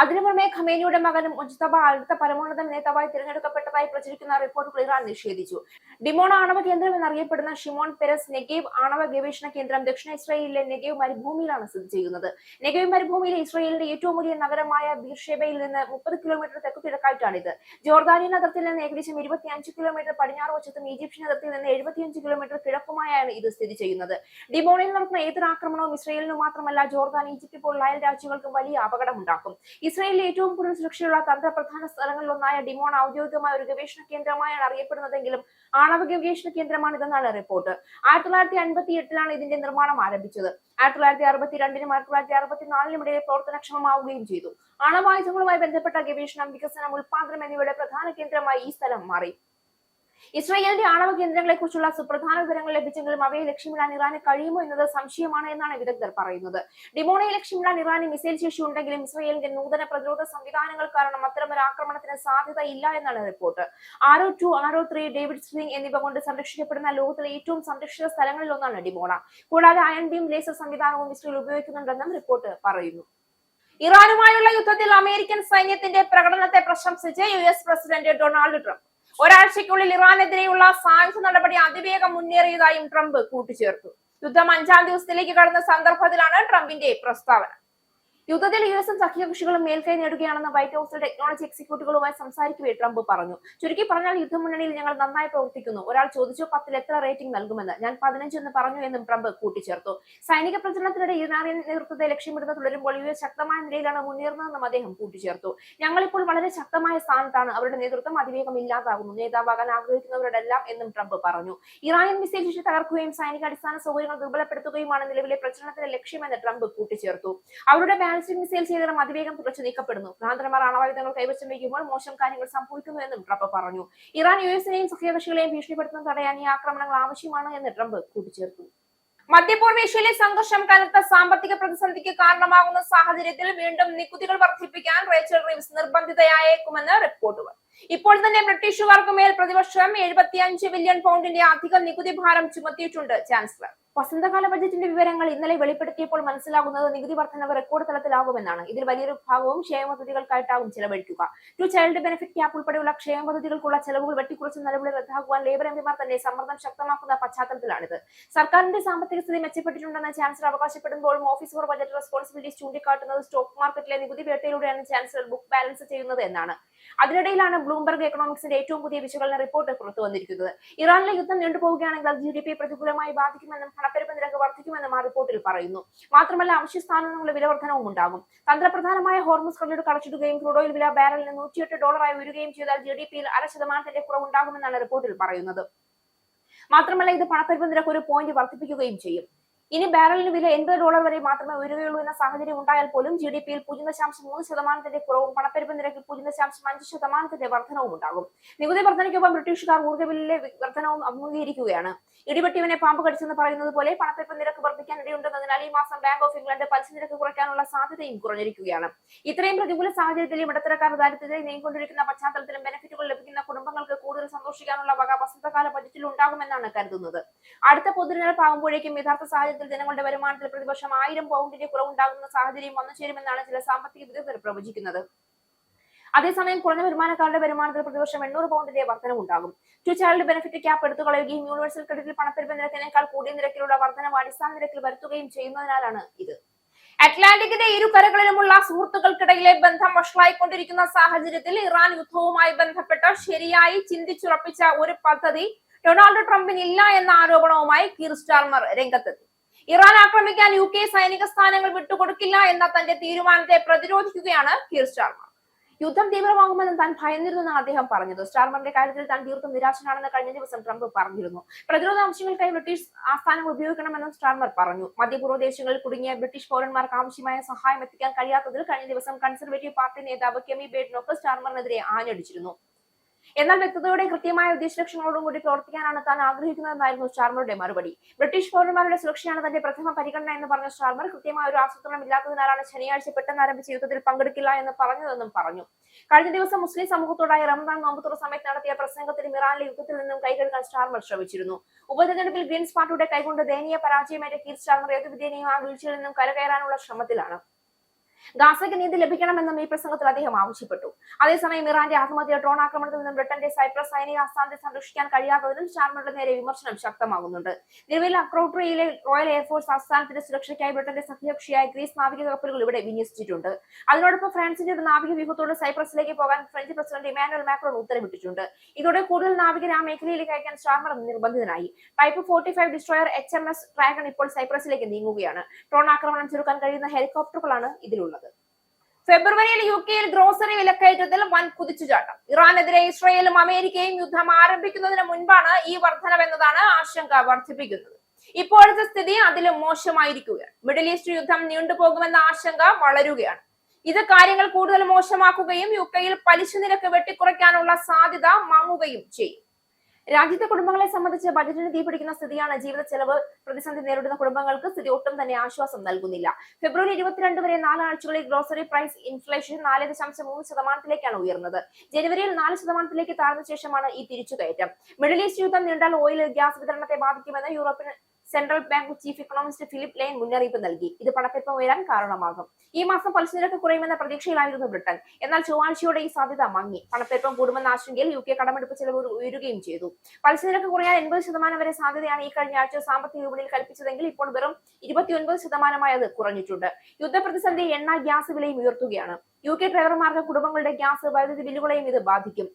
അതിനു പുറമെ ഖമേനിയുടെ മകനും മുജ്തബ അടുത്ത പരമോന്നത നേതാവായി തിരഞ്ഞെടുക്കപ്പെട്ടതായി പ്രചരിക്കുന്ന റിപ്പോർട്ടുകൾ ഇറാൻ നിഷേധിച്ചു. ഡിമോണ ആണവ കേന്ദ്രം എന്നറിയപ്പെടുന്ന ഷിമോൺ പെരസ് നെഗേവ് ആണവ ഗവേഷണ കേന്ദ്രം ദക്ഷിണ ഇസ്രായേലിലെ നെഗേവ് മരുഭൂമിയിലാണ് സ്ഥിതി ചെയ്യുന്നത്. നെഗേവ് മരുഭൂമിയിലെ ഇസ്രായേലിന്റെ ഏറ്റവും വലിയ നഗരമായ ബീർഷേബയിൽ നിന്ന് 30 കിലോമീറ്റർ തെക്കു കിഴക്കായിട്ടാണിത്. ജോർദാനിയൻ അതിർത്തിയിൽ നിന്ന് ഏകദേശം 25 കിലോമീറ്റർ പടിഞ്ഞാറ് വശത്തും ഈജിപ്ഷ്യൻ അതിർത്തിയിൽ നിന്ന് 75 കിലോമീറ്റർ കിഴക്കുമായാണ് ഇത് സ്ഥിതി ചെയ്യുന്നത്. ഡിമോണയിൽ നടക്കുന്ന ഏതൊരു ആക്രമണവും ഇസ്രായേലിന് മാത്രമല്ല ജോർദാൻ, ഈജിപ്റ്റ് പോലുള്ള അയൽ രാജ്യങ്ങൾക്കും വലിയ അപകടമുണ്ടാക്കും. ഇസ്രായേലിലെ ഏറ്റവും കൂടുതൽ സുരക്ഷയുള്ള തന്ത്രപ്രധാന സ്ഥലങ്ങളിലൊന്നായ ഡിമോൺ ഔദ്യോഗികമായ ഒരു ഗവേഷണ കേന്ദ്രമായാണ് അറിയപ്പെടുന്നതെങ്കിലും ആണവ ഗവേഷണ കേന്ദ്രമാണിതെന്നാണ് റിപ്പോർട്ട്. 1958 ഇതിന്റെ നിർമ്മാണം ആരംഭിച്ചത്. 1962-നും 1964-നും ഇടയിൽ പ്രവർത്തനക്ഷമമാവുകയും ചെയ്തു. ആണവായുധങ്ങളുമായി ബന്ധപ്പെട്ട ഗവേഷണം, വികസനം, ഉൽപാദനം എന്നിവയുടെ പ്രധാന കേന്ദ്രമായി ഈ സ്ഥലം മാറി. ഇസ്രായേലിന്റെ ആണവ കേന്ദ്രങ്ങളെ കുറിച്ചുള്ള സുപ്രധാന വിവരങ്ങൾ ലഭിച്ചെങ്കിലും അവയെ ലക്ഷ്യമിടാൻ ഇറാന് കഴിയുമോ എന്നത് സംശയമാണ് എന്നാണ് വിദഗ്ധർ പറയുന്നത്. ഡിമോണയെ ലക്ഷ്യമിടാൻ ഇറാന് മിസൈൽ ശേഷി ഉണ്ടെങ്കിലും ഇസ്രായേലിന്റെ നൂതന പ്രതിരോധ സംവിധാനങ്ങൾ കാരണം അത്തരമൊരു ആക്രമണത്തിന് സാധ്യത ഇല്ല എന്നാണ് റിപ്പോർട്ട്. ആരോ 2, ആരോ 3, ഡേവിഡ് സ്ലിംഗ് എന്നിവ കൊണ്ട് സംരക്ഷിക്കപ്പെടുന്ന ലോകത്തിലെ ഏറ്റവും സംരക്ഷിത സ്ഥലങ്ങളിൽ ഒന്നാണ് ഡിമോണ. കൂടാതെ അയൺ ബീം ലേസർ സംവിധാനവും ഇസ്രായേൽ ഉപയോഗിക്കുന്നുണ്ടെന്നും റിപ്പോർട്ട് പറയുന്നു. ഇറാനുമായുള്ള യുദ്ധത്തിൽ അമേരിക്കൻ സൈന്യത്തിന്റെ പ്രകടനത്തെ പ്രശംസിച്ച് US പ്രസിഡന്റ് ഡൊണാൾഡ് ട്രംപ് ഒരാഴ്ചയ്ക്കുള്ളിൽ ഇറാനെതിരെയുള്ള സായുധ നടപടി അതിവേഗം മുന്നേറിയതായും ട്രംപ് കൂട്ടിച്ചേർത്തു. യുദ്ധം 5-ാം ദിവസത്തിലേക്ക് കടന്ന സന്ദർഭത്തിലാണ് ട്രംപിന്റെ പ്രസ്താവന. യുദ്ധത്തിൽ US സഖ്യകക്ഷികളും മേൽക്കൈ നേടുകയാണെന്ന് വൈറ്റ് ഹൌസിൽ ടെക്നോളജി എക്സിക്യൂട്ടീവുകളുമായി സംസാരിക്കവേ ട്രംപ് പറഞ്ഞു. ചുരുക്കി പറഞ്ഞാൽ യുദ്ധമുന്നണിയിൽ ഞങ്ങൾ നന്നായി പ്രവർത്തിക്കുന്നു. ഒരാൾ ചോദിച്ചു 10-ൽ എത്ര റേറ്റിംഗ് നൽകുമെന്ന്. ഞാൻ 15 എന്ന് പറഞ്ഞു എന്നും ട്രംപ് കൂട്ടിച്ചേർത്തു. സൈനിക പ്രചരണത്തിനിടെ ഇറാനിയൻ നേതൃത്വത്തെ ലക്ഷ്യമിടുന്നത് തുടരുമ്പോൾ US ശക്തമായ നിലയിലാണ് മുന്നേറുന്നതെന്നും അദ്ദേഹം കൂട്ടിച്ചേർത്തു. ഞങ്ങളിപ്പോൾ വളരെ ശക്തമായ സ്ഥാനത്താണ്. അവരുടെ നേതൃത്വം അതിവേഗം ഇല്ലാതാകുന്നു. നേതാവാകാൻ ആഗ്രഹിക്കുന്നവരോടെല്ലാം എന്നും ട്രംപ് പറഞ്ഞു. ഇറാനിയൻ മിസൈൽ ശേഷി തകർക്കുകയും സൈനിക അടിസ്ഥാന സൗകര്യങ്ങൾ ദുർബലപ്പെടുത്തുകയുമാണ് നിലവിലെ പ്രചരണത്തിന്റെ ലക്ഷ്യമെന്ന് ട്രംപ് കൂട്ടിച്ചേർത്തു. അവരുടെ മിസൈൽ ശേഖരം അതിവേഗം തുടച്ചു നീക്കപ്പെടുന്നു. ഭ്രാന്തന്മാർ ആണവായുധങ്ങൾ കൈവശം വയ്ക്കുമ്പോൾ മോശം കാര്യങ്ങൾ സംഭവിക്കുന്നു എന്നും ട്രംപ് പറഞ്ഞു. ഇറാൻ USനെയും സഖ്യകക്ഷികളെയും ഭീഷണിപ്പെടുത്തുന്നത് തടയാൻ ഈ ആക്രമണങ്ങൾ ആവശ്യമാണ് എന്ന് ട്രംപ് കൂട്ടിച്ചേർത്തു. മധ്യപൂർവേഷ്യയിലെ സംഘർഷം കനത്ത സാമ്പത്തിക പ്രതിസന്ധിക്ക് കാരണമാകുന്ന സാഹചര്യത്തിൽ വീണ്ടും നികുതികൾ വർദ്ധിപ്പിക്കാൻ റേച്ചൽ റീവ്സ് നിർബന്ധിതയായേക്കുമെന്ന് റിപ്പോർട്ടുകൾ. ഇപ്പോൾ തന്നെ ബ്രിട്ടീഷുകാർക്ക് മേൽ പ്രതിവർഷം 75 ബില്യൺ പൗണ്ടിന്റെ അധിക നികുതി ഭാരം ചുമത്തിയിട്ടുണ്ട് ചാൻസലർ. വസന്തകാല ബജറ്റിന്റെ വിവരങ്ങൾ ഇന്നലെ വെളിപ്പെടുത്തിയപ്പോൾ മനസ്സിലാകുന്നത് നികുതി വർധനവ് റെക്കോർഡ് തലത്തിലാകുമെന്നാണ്. ഇതിൽ വലിയൊരു ഭാഗവും ക്ഷേമ പദ്ധതികൾക്കായിട്ടാകും ചെലവഴിക്കുക. ടു ചൈൽഡ് ബെനിഫിറ്റ് ക്യാപ്പ് ഉൾപ്പെടെയുള്ള ക്ഷേമ പദ്ധതികൾക്കുള്ള ചെലവുകൾ വെട്ടിക്കുറച്ച് നടപടി റദ്ദാക്കുവാൻ ലേബർ എംപിമാർ തന്നെ സമ്മർദ്ദം ശക്തമാക്കുന്ന പശ്ചാത്തലത്തിലാണിത്. സർക്കാരിന്റെ സാമ്പത്തിക സ്ഥിതി മെച്ചപ്പെട്ടിട്ടുണ്ടെന്ന് ചാൻസലർ അവകാശപ്പെടുമ്പോഴും ഓഫീസ് ഫോർ ബജറ്റ് റെസ്പോൺസിബിലിറ്റീസ് ചൂണ്ടിക്കാട്ടുന്നത് സ്റ്റോക്ക് മാർക്കറ്റിലെ നികുതി വേട്ടയിലൂടെയാണ് ചാൻസലർ ബുക്ക് ബാലൻസ് ചെയ്യുന്നത് എന്നാണ്. അതിനിടയിലാണ് ബ്ലൂംബർഗ് എക്കണോമിക്സിന്റെ ഏറ്റവും പുതിയ വിശകലന റിപ്പോർട്ട് പുറത്തു വന്നിരിക്കുന്നത്. ഇറാനിലെ യുദ്ധം നീണ്ടുപോവുകയാണെങ്കിൽ അത് GDP പ്രതികൂലമായി ബാധിക്കുമെന്നും പണപ്പെരുപ്പ നിരക്ക് വർദ്ധിക്കുമെന്നും ആ റിപ്പോർട്ടിൽ പറയുന്നു. മാത്രമല്ല അവശ്യ സ്ഥാനങ്ങളുടെ വിലവർദ്ധനവും ഉണ്ടാകും. തന്ത്രപ്രധാനമായ ഹോർമുസ് കടലിടുക്ക് അടച്ചിടുകയും ക്രൂഡ് ഓയിൽ വില ബാരലിന് $108 ഉയരുകയും ചെയ്താൽ GDP-യിൽ 0.5% കുറവുണ്ടാകുമെന്നാണ് റിപ്പോർട്ടിൽ പറയുന്നത്. മാത്രമല്ല ഇത് പണപ്പെരുപ്പ നിരക്ക് 1 പോയിന്റ് വർദ്ധിപ്പിക്കുകയും ചെയ്യും. ഇനി ബാരലിന് വില $80 വരെ മാത്രമേ ഉയരുകയുള്ളൂ എന്ന സാഹചര്യം ഉണ്ടായാൽ പോലും GDP-യിൽ 0.3% കുറവും പണപ്പെരുപ്പ നിരക്കിൽ 0.5% വർധനവും ഉണ്ടാകും. നികുതി വർധനയ്ക്കൊപ്പം ബ്രിട്ടീഷുകാർ ഊർജ്ജ ബില്ലിലെ വർധനവും അഭിമുഖീകരിക്കുകയാണ്. ഇടിവെട്ടിവനെ പാമ്പ് കടിച്ചെന്ന് പറയുന്നത് പോലെ പണപ്പെരുപ്പ നിരക്ക് വർദ്ധിക്കാൻ ഇടയുണ്ടെന്നതിനാൽ ഈ മാസം ബാങ്ക് ഓഫ് ഇംഗ്ലണ്ട് പലിശ നിരക്ക് കുറയ്ക്കാനുള്ള സാധ്യതയും കുറഞ്ഞിരിക്കുകയാണ്. ഇത്രയും പ്രതികൂല സാഹചര്യത്തിലും ഇടത്തരക്കാർ ദാരിദ്ര്യത്തെ നീങ്ങിക്കൊണ്ടിരിക്കുന്ന പശ്ചാത്തലത്തിലും ബെനിഫിറ്റുകൾ ലഭിക്കുന്ന കുടുംബങ്ങൾക്ക് കൂടുതൽ സന്തോഷിക്കാനുള്ള വക വസന്തകാല ബജറ്റിൽ ഉണ്ടാകുമെന്നാണ് കരുതുന്നത്. അടുത്ത പൊതുതിരഞ്ഞെടുപ്പ് ആകുമ്പോഴേക്കും യഥാർത്ഥ സാഹചര്യത്തിൽ ജനങ്ങളുടെ വരുമാനത്തിൽ പ്രതിവർഷം 1000 പൗണ്ടിന്റെ കുറവുണ്ടാകുന്ന സാഹചര്യം വന്നു ചേരുമെന്നാണ് ചില സാമ്പത്തിക വിദഗ്ധർ പ്രവചിക്കുന്നത്. അതേസമയം കുറഞ്ഞ വരുമാനക്കാരുടെ വരുമാനത്തിൽ പ്രതിവർഷം 800 പൗണ്ടിന്റെ വർധനവുണ്ടാകും. ടു ചൈൽഡ് ബെനിഫിറ്റ് ക്യാപ്പ് എടുത്തു കളയുകയും യൂണിവേഴ്സൽ ക്രെഡിറ്റിൽ പണപ്പെരുപ്പ നിരക്കിനേക്കാൾ കൂടിയ നിരക്കിലുള്ള വർധനവ് അടിസ്ഥാന നിരക്കിൽ വരുത്തുകയും ചെയ്യുന്നതിനാലാണ് ഇത്. അറ്റ്ലാന്റിക്കിന്റെ ഇരു കരകളിലുമുള്ള സുഹൃത്തുക്കൾക്കിടയിലെ ബന്ധം വഷളായിക്കൊണ്ടിരിക്കുന്ന സാഹചര്യത്തിൽ ഇറാൻ യുദ്ധവുമായി ബന്ധപ്പെട്ട് ശരിയായി ചിന്തിച്ചുറപ്പിച്ച ഒരു പദ്ധതി ഡൊണാൾഡ് ട്രംപിന് ഇല്ല എന്ന ആരോപണവുമായി കീർ സ്റ്റാർമർ രംഗത്തെത്തി. ഇറാൻ ആക്രമിക്കാൻ UK സൈനിക സ്ഥാനങ്ങൾ വിട്ടുകൊടുക്കില്ല എന്ന തന്റെ തീരുമാനത്തെ പ്രതിരോധിക്കുകയാണ് കീർ സ്റ്റാർമർ. യുദ്ധം തീവ്രമാകുമെന്ന് താൻ ഭയന്നിരുന്നെന്നാണ് അദ്ദേഹം പറഞ്ഞത്. സ്റ്റാർമറിന്റെ കാര്യത്തിൽ താൻ തീർത്തും നിരാശനാണെന്ന് കഴിഞ്ഞ ദിവസം ട്രംപ് പറഞ്ഞിരുന്നു. പ്രതിരോധ ആവശ്യങ്ങൾക്കായി ബ്രിട്ടീഷ് ആസ്ഥാനങ്ങൾ ഉപയോഗിക്കണമെന്നും സ്റ്റാർമർ പറഞ്ഞു. മധ്യപൂർവ്വ ദേശങ്ങളിൽ കുടുങ്ങിയ ബ്രിട്ടീഷ് പൗരന്മാർക്ക് ആവശ്യമായ സഹായം എത്തിക്കാൻ കഴിയാത്തതിൽ കഴിഞ്ഞ ദിവസം കൺസർവേറ്റീവ് പാർട്ടി നേതാവ് കെമി ബേഡ്നോക്ക് സ്റ്റാർമറിനെതിരെ ആഞ്ഞടിച്ചിരുന്നു. എന്നാൽ വ്യക്തതയോടെ കൃത്യമായ ഉദ്ദേശലക്ഷ്യങ്ങളോടും കൂടി പ്രവർത്തിക്കാനാണ് താൻ ആഗ്രഹിക്കുന്നതെന്നായിരുന്നു സ്റ്റാർമറുടെ മറുപടി. ബ്രിട്ടീഷ് പൗരന്മാരുടെ സുരക്ഷയാണ് തന്റെ പ്രഥമ പരിഗണന എന്ന് പറഞ്ഞ സ്റ്റാർമർ കൃത്യമായ ഒരു ആസൂത്രണം ഇല്ലാത്തതിനാലാണ് ശനിയാഴ്ച പെട്ടെന്ന് ആരംഭിച്ച യുദ്ധത്തിൽ പങ്കെടുക്കില്ല എന്ന് പറഞ്ഞതെന്നും പറഞ്ഞു. കഴിഞ്ഞ ദിവസം മുസ്ലിം സമൂഹത്തോടായി റമദാൻ നോമ്പുതുറ സമയത്ത് നടത്തിയ പ്രസംഗത്തിലും ഇറാനിലെ യുദ്ധത്തിൽ നിന്നും കൈകഴുകാൻ സ്റ്റാർമർ ശ്രമിച്ചിരുന്നു. ഉപതെരഞ്ഞെടുപ്പിൽ ഗ്രീൻസ് പാർട്ടിയുടെ കൈകൊണ്ട് ദയനീയ പരാജയമേറ്റ കീർ സ്റ്റാർമർ ഏതുവിധേനയും ആ വീഴ്ചയിൽ നിന്നും കരകയറാനുള്ള ശ്രമത്തിലാണ്. ഗാസയ്ക്ക് നീതി ലഭിക്കണമെന്നും ഈ പ്രസംഗത്തിൽ അദ്ദേഹം ആവശ്യപ്പെട്ടു. അതേസമയം ഇറാന്റെ ആത്മഹത്യ ഡ്രോൺ ആക്രമണത്തിൽ നിന്നും ബ്രിട്ടന്റെ സൈപ്രസ് സൈനിക ആസ്ഥാനത്തെ സംരക്ഷിക്കാൻ കഴിയാത്തതിനും സ്റ്റാർമറുടെ നേരെ വിമർശനം ശക്തമാകുന്നുണ്ട്. നിലവിൽ അക്രോട്രിയയിലെ റോയൽ എയർഫോഴ്സ് ആസ്ഥാനത്തിന്റെ സുരക്ഷയ്ക്കായി ബ്രിട്ടന്റെ സഖ്യകക്ഷിയായ ഗ്രീസ് നാവിക കപ്പലുകൾ ഇവിടെ വിന്യസിച്ചിട്ടുണ്ട്. അതിനോടൊപ്പം ഫ്രാൻസിന്റെ ഒരു നാവിക വ്യൂഹത്തോട് സൈപ്രസിലേക്ക് പോകാൻ ഫ്രഞ്ച് പ്രസിഡന്റ് ഇമാനുവൽ മാക്രോൺ ഉത്തരവിട്ടിട്ടുണ്ട്. ഇതോടെ കൂടുതൽ നാവികരെ ആ മേഖലയിലേക്ക് അയക്കാൻ സ്റ്റാർമർ നിർബന്ധിതനായി. ടൈപ്പ് 45 ഡിസ്ട്രോയർ HMS ഡ്രാഗൺ ഇപ്പോൾ സൈപ്രസിലേക്ക് നീങ്ങുകയാണ്. ഡ്രോൺ ആക്രമണം ചെറുക്കാൻ കഴിയുന്ന ഹെലികോപ്റ്ററുകളാണ് ഇതിലുള്ളത്. ഫെബ്രുവരിയിൽ യുകെയിൽ ഗ്രോസറി വിലക്കയറ്റത്തിൽ വൻ കുതിച്ചുചാട്ടം. ഇറാനെതിരെ ഇസ്രയേലും അമേരിക്കയും യുദ്ധം ആരംഭിക്കുന്നതിന് മുൻപാണ് ഈ വർധനവെന്നതാണ് ആശങ്ക വർദ്ധിപ്പിക്കുന്നത്. ഇപ്പോഴത്തെ സ്ഥിതി അതിലും മോശമായിരിക്കുകയാണ്. മിഡിൽ ഈസ്റ്റ് യുദ്ധം നീണ്ടുപോകുമെന്ന ആശങ്ക വളരുകയാണ്. ഇത് കാര്യങ്ങൾ കൂടുതൽ മോശമാക്കുകയും യുകെയിൽ പലിശ നിരക്ക് വെട്ടിക്കുറയ്ക്കാനുള്ള സാധ്യത മങ്ങുകയും ചെയ്യും. രാജ്യത്തെ കുടുംബങ്ങളെ സംബന്ധിച്ച് ബജറ്റിന് തീപിടിക്കുന്ന സ്ഥിതിയാണ്. ജീവിത ചെലവ് പ്രതിസന്ധി നേരിടുന്ന കുടുംബങ്ങൾക്ക് സ്ഥിതി ഒട്ടും തന്നെ ആശ്വാസം നൽകുന്നില്ല. ഫെബ്രുവരി 22 വരെ 4 ആഴ്ചകളിൽ ഗ്രോസറി പ്രൈസ് ഇൻഫ്ലേഷൻ 4.3% ഉയർന്നത്. ജനുവരിയിൽ 4% താഴ്ന്ന ശേഷമാണ് ഈ തിരിച്ചുകയറ്റം. മിഡിൽ ഈസ്റ്റ് യുദ്ധം നീണ്ടാൽ ഓയിൽ, ഗ്യാസ് വിതരണത്തെ ബാധിക്കുമെന്ന് European central bank chief economist Philip Lane മുന്നറിയിപ്പ് നൽകി. ഇത് പണപ്പെരുപ്പം ഉയരാൻ കാരണമാകും. ഈ മാസം പലിശ നിരക്ക് കുറയുമെന്ന പ്രതീക്ഷയിലായിരുന്നു ബ്രിട്ടൻ. എന്നാൽ ചൊവ്വാഴ്ചയോടെ ഈ സാധ്യത മങ്ങി. പണപ്പെരുപ്പം കൂടുമെന്ന ആശങ്കയിൽ യുകെ കടമെടുപ്പ് ചെലവ് ഉയരുകയും ചെയ്തു. പലിശ നിരക്ക് കുറയാൻ 80% വരെ സാധ്യതയാണ് ഈ കഴിഞ്ഞ ആഴ്ച സാമ്പത്തിക വിപണിയിൽ കൽപ്പിച്ചതെങ്കിൽ ഇപ്പോൾ വെറും 29% അത് കുറഞ്ഞിട്ടുണ്ട്. യുദ്ധപ്രതിസന്ധി എണ്ണ, ഗ്യാസ് വിലയും ഉയർത്തുകയാണ്. യുകെ ഡ്രൈവർമാർക്ക് കുടുംബങ്ങളുടെ ഗ്യാസ്, വൈദ്യുതി ബില്ലുകളെയും ഇത് ബാധിക്കും.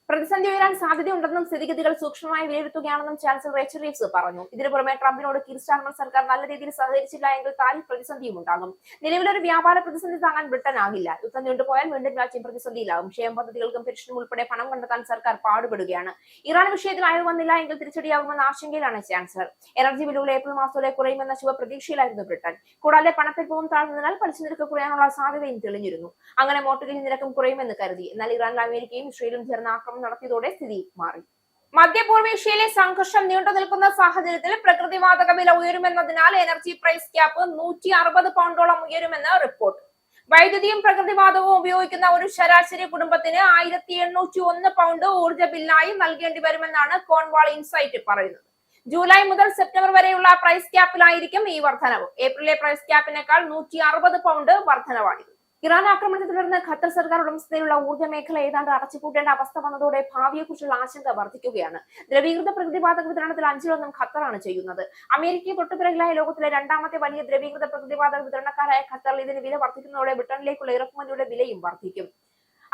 പ്രതിസന്ധി ഉയരാൻ സാധ്യതയുണ്ടെന്നും സ്ഥിതിഗതികൾ സൂക്ഷ്മമായി വിലയിരുത്തുകയാണെന്നും ചാൻസലർ റേച്ചൽ റീവ്സ് പറഞ്ഞു. ഇതിനു പുറമെ ട്രംപിനോട് കീർ സ്റ്റാർമർ സർക്കാർ നല്ല രീതിയിൽ സഹകരിച്ചില്ല എങ്കിൽ താരിഫ് പ്രതിസന്ധിയും ഉണ്ടാകും. നിലവിലൊരു വ്യാപാര പ്രതിസന്ധി താങ്ങാൻ ബ്രിട്ടൻ ആകില്ല. യുദ്ധം നീണ്ടുപോയാൽ വീണ്ടും രാജ്യം പ്രതിസന്ധിയിലാകും. ക്ഷേമ പദ്ധതികൾക്കും പെൻഷനും ഉൾപ്പെടെ പണം കണ്ടെത്താൻ സർക്കാർ പാടുപെടുകയാണ്. ഇറാൻ വിഷയത്തിൽ അയവ് വന്നില്ല എങ്കിൽ തിരിച്ചടിയാകുമെന്ന ആശങ്കയിലാണ് ചാൻസലർ. എനർജി ബില്ലുകൾ ഏപ്രിൽ മാസത്തോടെ കുറയുമെന്ന ശുഭപ്രതീക്ഷയിലായിരുന്നു ബ്രിട്ടൻ. കൂടാതെ പണപ്പെരുപ്പവും താഴ്ന്നതിനാൽ പലിശ നിരക്ക് കുറയാനുള്ള സാധ്യതയും തെളിഞ്ഞിരുന്നു. അങ്ങനെ മോർട്ടഗേജ് നിരക്കും കുറയുമെന്ന് കരുതി. എന്നാൽ ഇറാനിൽ അമേരിക്കയും ഇസ്രയേലും ചേർന്ന് ആക്രമണം നടത്തിയതോടെ സ്ഥിതി മാറി. മധ്യപൂർവേഷ്യയിലെ സംഘർഷം നീണ്ടു നിൽക്കുന്ന സാഹചര്യത്തിൽ പ്രകൃതിവാതക വില ഉയരുമെന്നതിനാൽ എനർജി പ്രൈസ് ക്യാപ്പ് 160 പൗണ്ടോളം ഉയരുമെന്ന് റിപ്പോർട്ട്. വൈദ്യുതിയും പ്രകൃതിവാതകവും ഉപയോഗിക്കുന്ന ഒരു ശരാശരി കുടുംബത്തിന് 1801 പൗണ്ട് ഊർജ്ജ ബില്ലായി നൽകേണ്ടി വരുമെന്നാണ് കോൺവാൾ ഇൻസൈറ്റ് പറയുന്നത്. ജൂലൈ മുതൽ സെപ്റ്റംബർ വരെയുള്ള പ്രൈസ് ക്യാപ്പിലായിരിക്കും ഈ വർധനവ്. ഏപ്രിലെ പ്രൈസ് ക്യാപ്പിനേക്കാൾ 160 പൗണ്ട് വർധനവാണിത്. ഇറാൻ ആക്രമണത്തെ തുടർന്ന് ഖത്തർ സർക്കാർ ഉടമസ്ഥതയിലുള്ള ഊർജ്ജ മേഖല ഏതാണ്ട് അടച്ചുപൂട്ടേണ്ട അവസ്ഥ വന്നതോടെ ഭാവിയെക്കുറിച്ചുള്ള ആശങ്ക വർദ്ധിക്കുകയാണ്. ദ്രവീകൃത പ്രകൃതിവാതക വിതരണത്തിൽ 5-1 ഖത്തറാണ് ചെയ്യുന്നത്. അമേരിക്കയെ തൊട്ടുപിറകിലായ ലോകത്തിലെ രണ്ടാമത്തെ വലിയ ദ്രവീകൃത പ്രകൃതിവാതക വിതരണക്കാരായ ഖത്തറിൽ ഇതിന് വില വർദ്ധിക്കുന്നതോടെ ബ്രിട്ടനിലേക്കുള്ള ഇറക്കുമതിയുടെ വിലയും വർദ്ധിക്കും.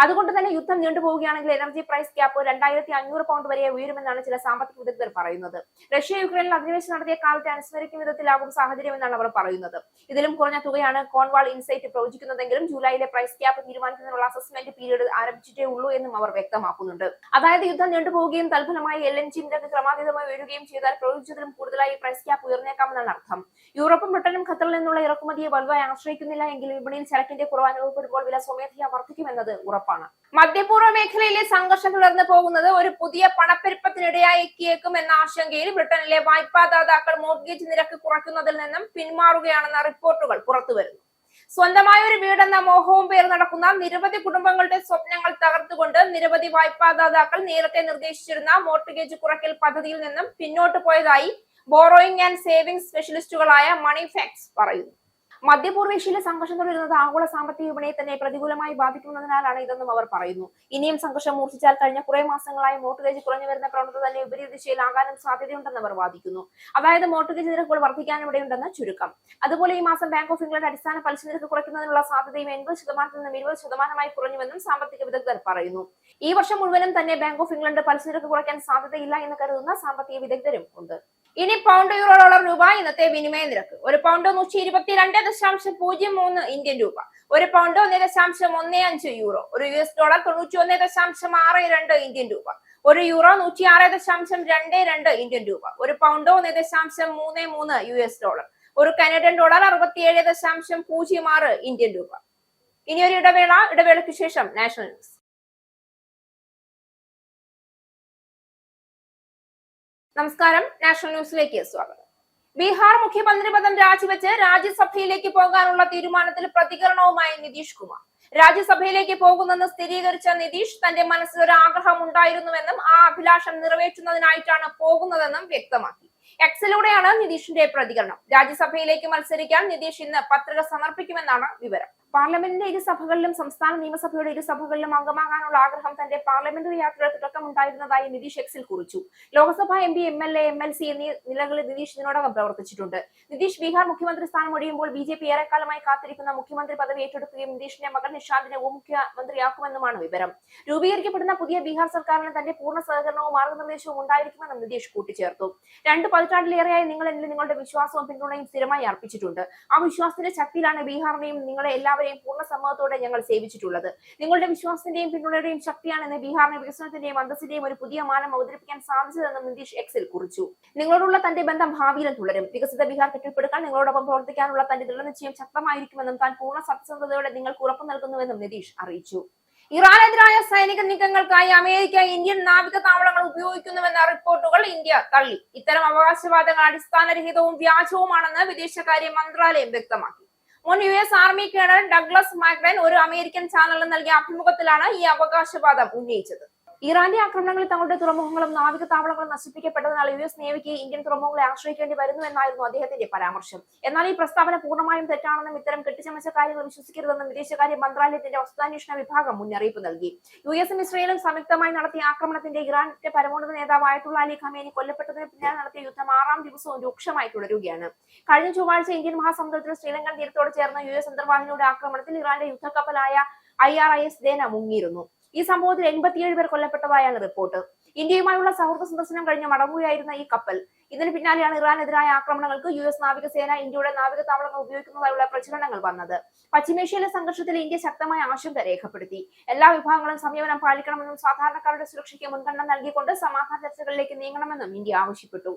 അതുകൊണ്ട് തന്നെ യുദ്ധം നീണ്ടുപോവുകയാണെങ്കിൽ എനർജി പ്രൈസ് ക്യാപ്പ് 2500 പൗണ്ട് വരെ ഉയരുമെന്നാണ് ചില സാമ്പത്തിക വിദഗ്ധർ പറയുന്നത്. റഷ്യ യുക്രൈനിൽ അധിനിവേശം നടത്തിയ കാലത്തെ അനുസ്മരിക്കും വിധത്തിലാകും സാഹചര്യമെന്നാണ് അവർ പറയുന്നത്. ഇതിലും കുറഞ്ഞ തുകയാണ് കോൺവാൾ ഇൻസൈറ്റ് പ്രവചിക്കുന്നതെങ്കിലും ജൂലൈയിലെ പ്രൈസ് ക്യാപ്പ് തീരുമാനിക്കുന്നതിനുള്ള അസസ്മെന്റ് പീരീഡ് ആരംഭിച്ചിട്ടേ ഉള്ളൂ എന്നും അവർ വ്യക്തമാക്കുന്നുണ്ട്. അതായത് യുദ്ധം നീണ്ടുപോവുകയും തൽഫലമായി LNG നിരക്ക് ക്രമാതീതമായി ഉയരുകയും ചെയ്താൽ പ്രവചിച്ചതിലും കൂടുതലായി പ്രൈസ് ക്യാപ്പ് ഉയർന്നേക്കാമെന്നാണ് അർത്ഥം. യൂറോപ്പും ബ്രിട്ടനും ഖത്തറിൽ നിന്നുള്ള ഇറക്കുമതിയെ വലുതായി ആശ്രയിക്കുന്നില്ല എങ്കിൽ വിപണിയിൽ ചരക്കിന്റെ കുറവ് അനുഭവപ്പെടുമ്പോൾ വില സ്വമേധയാ വർദ്ധിക്കുമെന്നത് ഉറപ്പാണ്. മധ്യപൂർവ്വ മേഖലയിലെ സംഘർഷം തുടർന്ന് പോകുന്നത് ഒരു പുതിയ പണപ്പെരുപ്പത്തിനിടയാക്കിയേക്കും എന്ന ആശങ്കയിൽ ബ്രിട്ടനിലെ വായ്പാദാതാക്കൾ മോർഗേജ് നിരക്ക് കുറയ്ക്കുന്നതിൽ നിന്നും പിന്മാറുകയാണെന്ന റിപ്പോർട്ടുകൾ പുറത്തുവരുന്നു. സ്വന്തമായ ഒരു വീടെന്ന മോഹവും പേർ നടക്കുന്ന നിരവധി കുടുംബങ്ങളുടെ സ്വപ്നങ്ങൾ തകർത്തുകൊണ്ട് നിരവധി വായ്പാദാതാക്കൾ നേരത്തെ നിർദ്ദേശിച്ചിരുന്ന മോർഗേജ് കുറയ്ക്കൽ പദ്ധതിയിൽ നിന്നും പിന്നോട്ട് പോയതായി ബോറോയിങ് ആൻഡ് സേവിംഗ്സ് സ്പെഷ്യലിസ്റ്റുകളായ മണി ഫാക്ട്സ് പറയുന്നു. മധ്യപൂർവേഷ്യയിലെ സംഘർഷം തുടരുന്നത് ആഗോള സാമ്പത്തിക വിപണിയെ തന്നെ പ്രതികൂലമായി ബാധിക്കുന്നതിനാലാണ് ഇതെന്നും അവർ പറയുന്നു. ഇനിയും സംഘർഷം മൂർച്ഛിച്ചാൽ കഴിഞ്ഞ കുറെ മാസങ്ങളായി മോർഗേജ് കുറഞ്ഞു വരുന്ന പ്രവണത തന്നെ വിപരീത ദിശയിലാകാനും സാധ്യതയുണ്ടെന്ന് അവർ വാദിക്കുന്നു. അതായത് മോർഗേജ് നിരക്കുകൾ വർദ്ധിക്കാനും ഇടയുണ്ടെന്ന് ചുരുക്കം. അതുപോലെ ഈ മാസം ബാങ്ക് ഓഫ് ഇംഗ്ലണ്ട് അടിസ്ഥാന പലിശ നിരക്ക് കുറയ്ക്കുന്നതിനുള്ള സാധ്യതയും 80% നിന്നും 20% കുറഞ്ഞുവെന്നും സാമ്പത്തിക വിദഗ്ധർ പറയുന്നു. ഈ വർഷം മുഴുവനും തന്നെ ബാങ്ക് ഓഫ് ഇംഗ്ലണ്ട് പലിശ നിരക്ക് കുറയ്ക്കാൻ സാധ്യതയില്ല എന്ന് കരുതുന്ന സാമ്പത്തിക വിദഗ്ധരും ഉണ്ട്. ഇനി പൗണ്ട്, യൂറോ, ഡോളർ, രൂപ ഇന്നത്തെ വിനിമയ നിരക്ക്. ഒരു പൗണ്ട് 122.03 ഇന്ത്യൻ രൂപ. ഒരു പൗണ്ട് 1.15 യൂറോ. ഒരു US ഡോളർ 91.62 ഇന്ത്യൻ രൂപ. ഒരു യൂറോ 106.22 ഇന്ത്യൻ രൂപ. ഒരു പൗണ്ട് 1.33 US ഡോളർ. ഒരു കനേഡിയൻ ഡോളർ 67.06 ഇന്ത്യൻ രൂപ. ഇനി ഒരു ഇടവേളയ്ക്ക് ശേഷം നാഷണൽ ന്യൂസ്. നമസ്കാരം, നാഷണൽ ന്യൂസിലേക്ക് സ്വാഗതം. ബീഹാർ മുഖ്യമന്ത്രി പദം രാജിവെച്ച് രാജ്യസഭയിലേക്ക് പോകാനുള്ള തീരുമാനത്തിൽ പ്രതികരണവുമായി നിതീഷ് കുമാർ. രാജ്യസഭയിലേക്ക് പോകുന്നെന്ന് സ്ഥിരീകരിച്ച നിതീഷ് തന്റെ മനസ്സിൽ ഒരു ആഗ്രഹം ഉണ്ടായിരുന്നുവെന്നും ആ അഭിലാഷം നിറവേറ്റുന്നതിനായിട്ടാണ് പോകുന്നതെന്നും വ്യക്തമാക്കി. എക്സിലൂടെയാണ് നിതീഷിന്റെ പ്രതികരണം. രാജ്യസഭയിലേക്ക് മത്സരിക്കാൻ നിതീഷ് ഇന്ന് പത്രിക സമർപ്പിക്കുമെന്നാണ് വിവരം. പാർലമെന്റിന്റെ ഇരുസഭകളിലും സംസ്ഥാന നിയമസഭയുടെ ഇരുസഭകളിലും അംഗമാകാനുള്ള ആഗ്രഹം തന്റെ പാർലമെന്ററി യാത്രയുടെ തുടക്കമുണ്ടായിരുന്നതായി നിതീഷ് എക്സിൽ കുറിച്ചു. ലോക്സഭ MP, MLA, MLC എന്നീ നിലകളിൽ നിതീഷ് ഇതിനോടകം പ്രവർത്തിച്ചിട്ടുണ്ട്. നിതീഷ് ബീഹാർ മുഖ്യമന്ത്രി സ്ഥാനം ഒഴിയുമ്പോൾ BJP ഏറെക്കാലമായി കാത്തിരിക്കുന്ന മുഖ്യമന്ത്രി പദവി ഏറ്റെടുക്കുകയും നിതീഷിന്റെ മകൻ നിഷാന്തിനെ ഉപമുഖ്യമന്ത്രിയാക്കുമെന്നുമാണ് വിവരം. രൂപീകരിക്കപ്പെടുന്ന പുതിയ ബീഹാർ സർക്കാരിന് തന്റെ പൂർണ്ണ സഹകരണവും മാർഗനിർദ്ദേശവും ഉണ്ടായിരിക്കുമെന്നും നിതീഷ് കൂട്ടിച്ചേർത്തു. 2 പതിറ്റാണ്ടിലേറെയായി നിങ്ങൾ എന്നിൽ നിങ്ങളുടെ വിശ്വാസവും പിന്തുണയും സ്ഥിരമായി അർപ്പിച്ചിട്ടുണ്ട്. ആ വിശ്വാസത്തിന്റെ ശക്തിയിലാണ് ബീഹാറിനെയും നിങ്ങളെ എല്ലാവരെയും പൂർണ്ണ സമ്മതത്തോടെ ഞങ്ങൾ സേവിച്ചിട്ടുള്ളത്. നിങ്ങളുടെ വിശ്വാസത്തിന്റെയും പിന്തുണയുടെയും ശക്തിയാണ് ഇന്ന് ബീഹാറിന്റെ വികസനത്തിന്റെയും അന്തസ്സിന്റെയും ഒരു പുതിയ മാനം അവതരിപ്പിക്കാൻ സാധിച്ചതെന്നും നിതീഷ് എക്സിൽ കുറിച്ചു. നിങ്ങളോടുള്ള തന്റെ ബന്ധം ഭാവിയിലും തുടരും. വികസിത ബീഹാർ കെട്ടിപ്പടുക്കാൻ നിങ്ങളോടൊപ്പം പ്രവർത്തിക്കാനുള്ള തന്റെ ദൃഢനിശ്ചയം ശക്തമായിരിക്കുമെന്നും താൻ പൂർണ്ണ സത്യസന്ധതയോടെ നിങ്ങൾക്ക് ഉറപ്പു നൽകുന്നുവെന്നും നിതീഷ് അറിയിച്ചു. ഇറാനെതിരായ സൈനിക നീക്കങ്ങൾക്കായി അമേരിക്ക ഇന്ത്യൻ നാവിക താവളങ്ങൾ ഉപയോഗിക്കുന്നുവെന്ന റിപ്പോർട്ടുകൾ ഇന്ത്യ തള്ളി. ഇത്തരം അവകാശവാദങ്ങൾ അടിസ്ഥാനരഹിതവും വ്യാജവുമാണെന്ന് വിദേശകാര്യ മന്ത്രാലയം വ്യക്തമാക്കി. മുൻ US ആർമി കേണൽ ഡഗ്ലസ് മാക്ഡൻ ഒരു അമേരിക്കൻ ചാനലിന് നൽകിയ അഭിമുഖത്തിലാണ് ഈ അവകാശവാദം ഉന്നയിച്ചത്. ഇറാന്റെ ആക്രമണങ്ങളിൽ തങ്ങളുടെ തുറമുഖങ്ങളും നാവിക താവളങ്ങളും നശിപ്പിക്കപ്പെട്ടതിനാൽ US നേവിക്ക് ഇന്ത്യൻ തുറമുഖങ്ങളെ ആശ്രയിക്കേണ്ടി വരുന്നുവെന്നായിരുന്നു അദ്ദേഹത്തിന്റെ പരാമർശം. എന്നാൽ ഈ പ്രസ്താവന പൂർണ്ണമായും തെറ്റാണെന്നും ഇത്തരം കെട്ടിച്ചമച്ച കാര്യങ്ങൾ വിശ്വസിക്കരുതെന്നും വിദേശകാര്യ മന്ത്രാലയത്തിന്റെ വസ്തുതാന്വേഷണ വിഭാഗം മുന്നറിയിപ്പ് നൽകി. USഉം ഇസ്രയേലും സംയുക്തമായി നടത്തിയ ആക്രമണത്തിന്റെ ഇറാന്റെ പരമോന്നത നേതാവ് അയത്തുള്ള അലി ഖമേനി കൊല്ലപ്പെട്ടതിന് പിന്നാലെ നടത്തിയ യുദ്ധം 6ാം ദിവസവും രൂക്ഷമായി തുടരുകയാണ്. കഴിഞ്ഞ ചൊവ്വാഴ്ച ഇന്ത്യൻ മഹാസമുദ്രത്തിൽ ശ്രീലങ്കൻ തീരത്തോട് ചേർന്ന US അന്തർവാഹിനിയുടെ ആക്രമണത്തിൽ ഇറാന്റെ യുദ്ധക്കപ്പലായ IRIS ദേന മുങ്ങിയിരുന്നു. ഈ സംഭവത്തിൽ 87 പേർ കൊല്ലപ്പെട്ടതായാണ് റിപ്പോർട്ട്. ഇന്ത്യയുമായുള്ള സൗഹൃദ സന്ദർശനം കഴിഞ്ഞ് മടങ്ങുകയായിരുന്ന ഈ കപ്പൽ ഇതിന് പിന്നാലെയാണ് ഇറാനെതിരായ ആക്രമണങ്ങൾക്ക് US നാവികസേന ഇന്ത്യയുടെ നാവിക താവളങ്ങൾ ഉപയോഗിക്കുന്നതായുള്ള പ്രചരണങ്ങൾ വന്നത്. പശ്ചിമേഷ്യയിലെ സംഘർഷത്തിൽ ഇന്ത്യ ശക്തമായ ആശങ്ക രേഖപ്പെടുത്തി. എല്ലാ വിഭാഗങ്ങളും സംയമനം പാലിക്കണമെന്നും സാധാരണക്കാരുടെ സുരക്ഷയ്ക്ക് മുൻഗണന നൽകിക്കൊണ്ട് സമാധാന ചർച്ചകളിലേക്ക് നീങ്ങണമെന്നും ഇന്ത്യ ആവശ്യപ്പെട്ടു.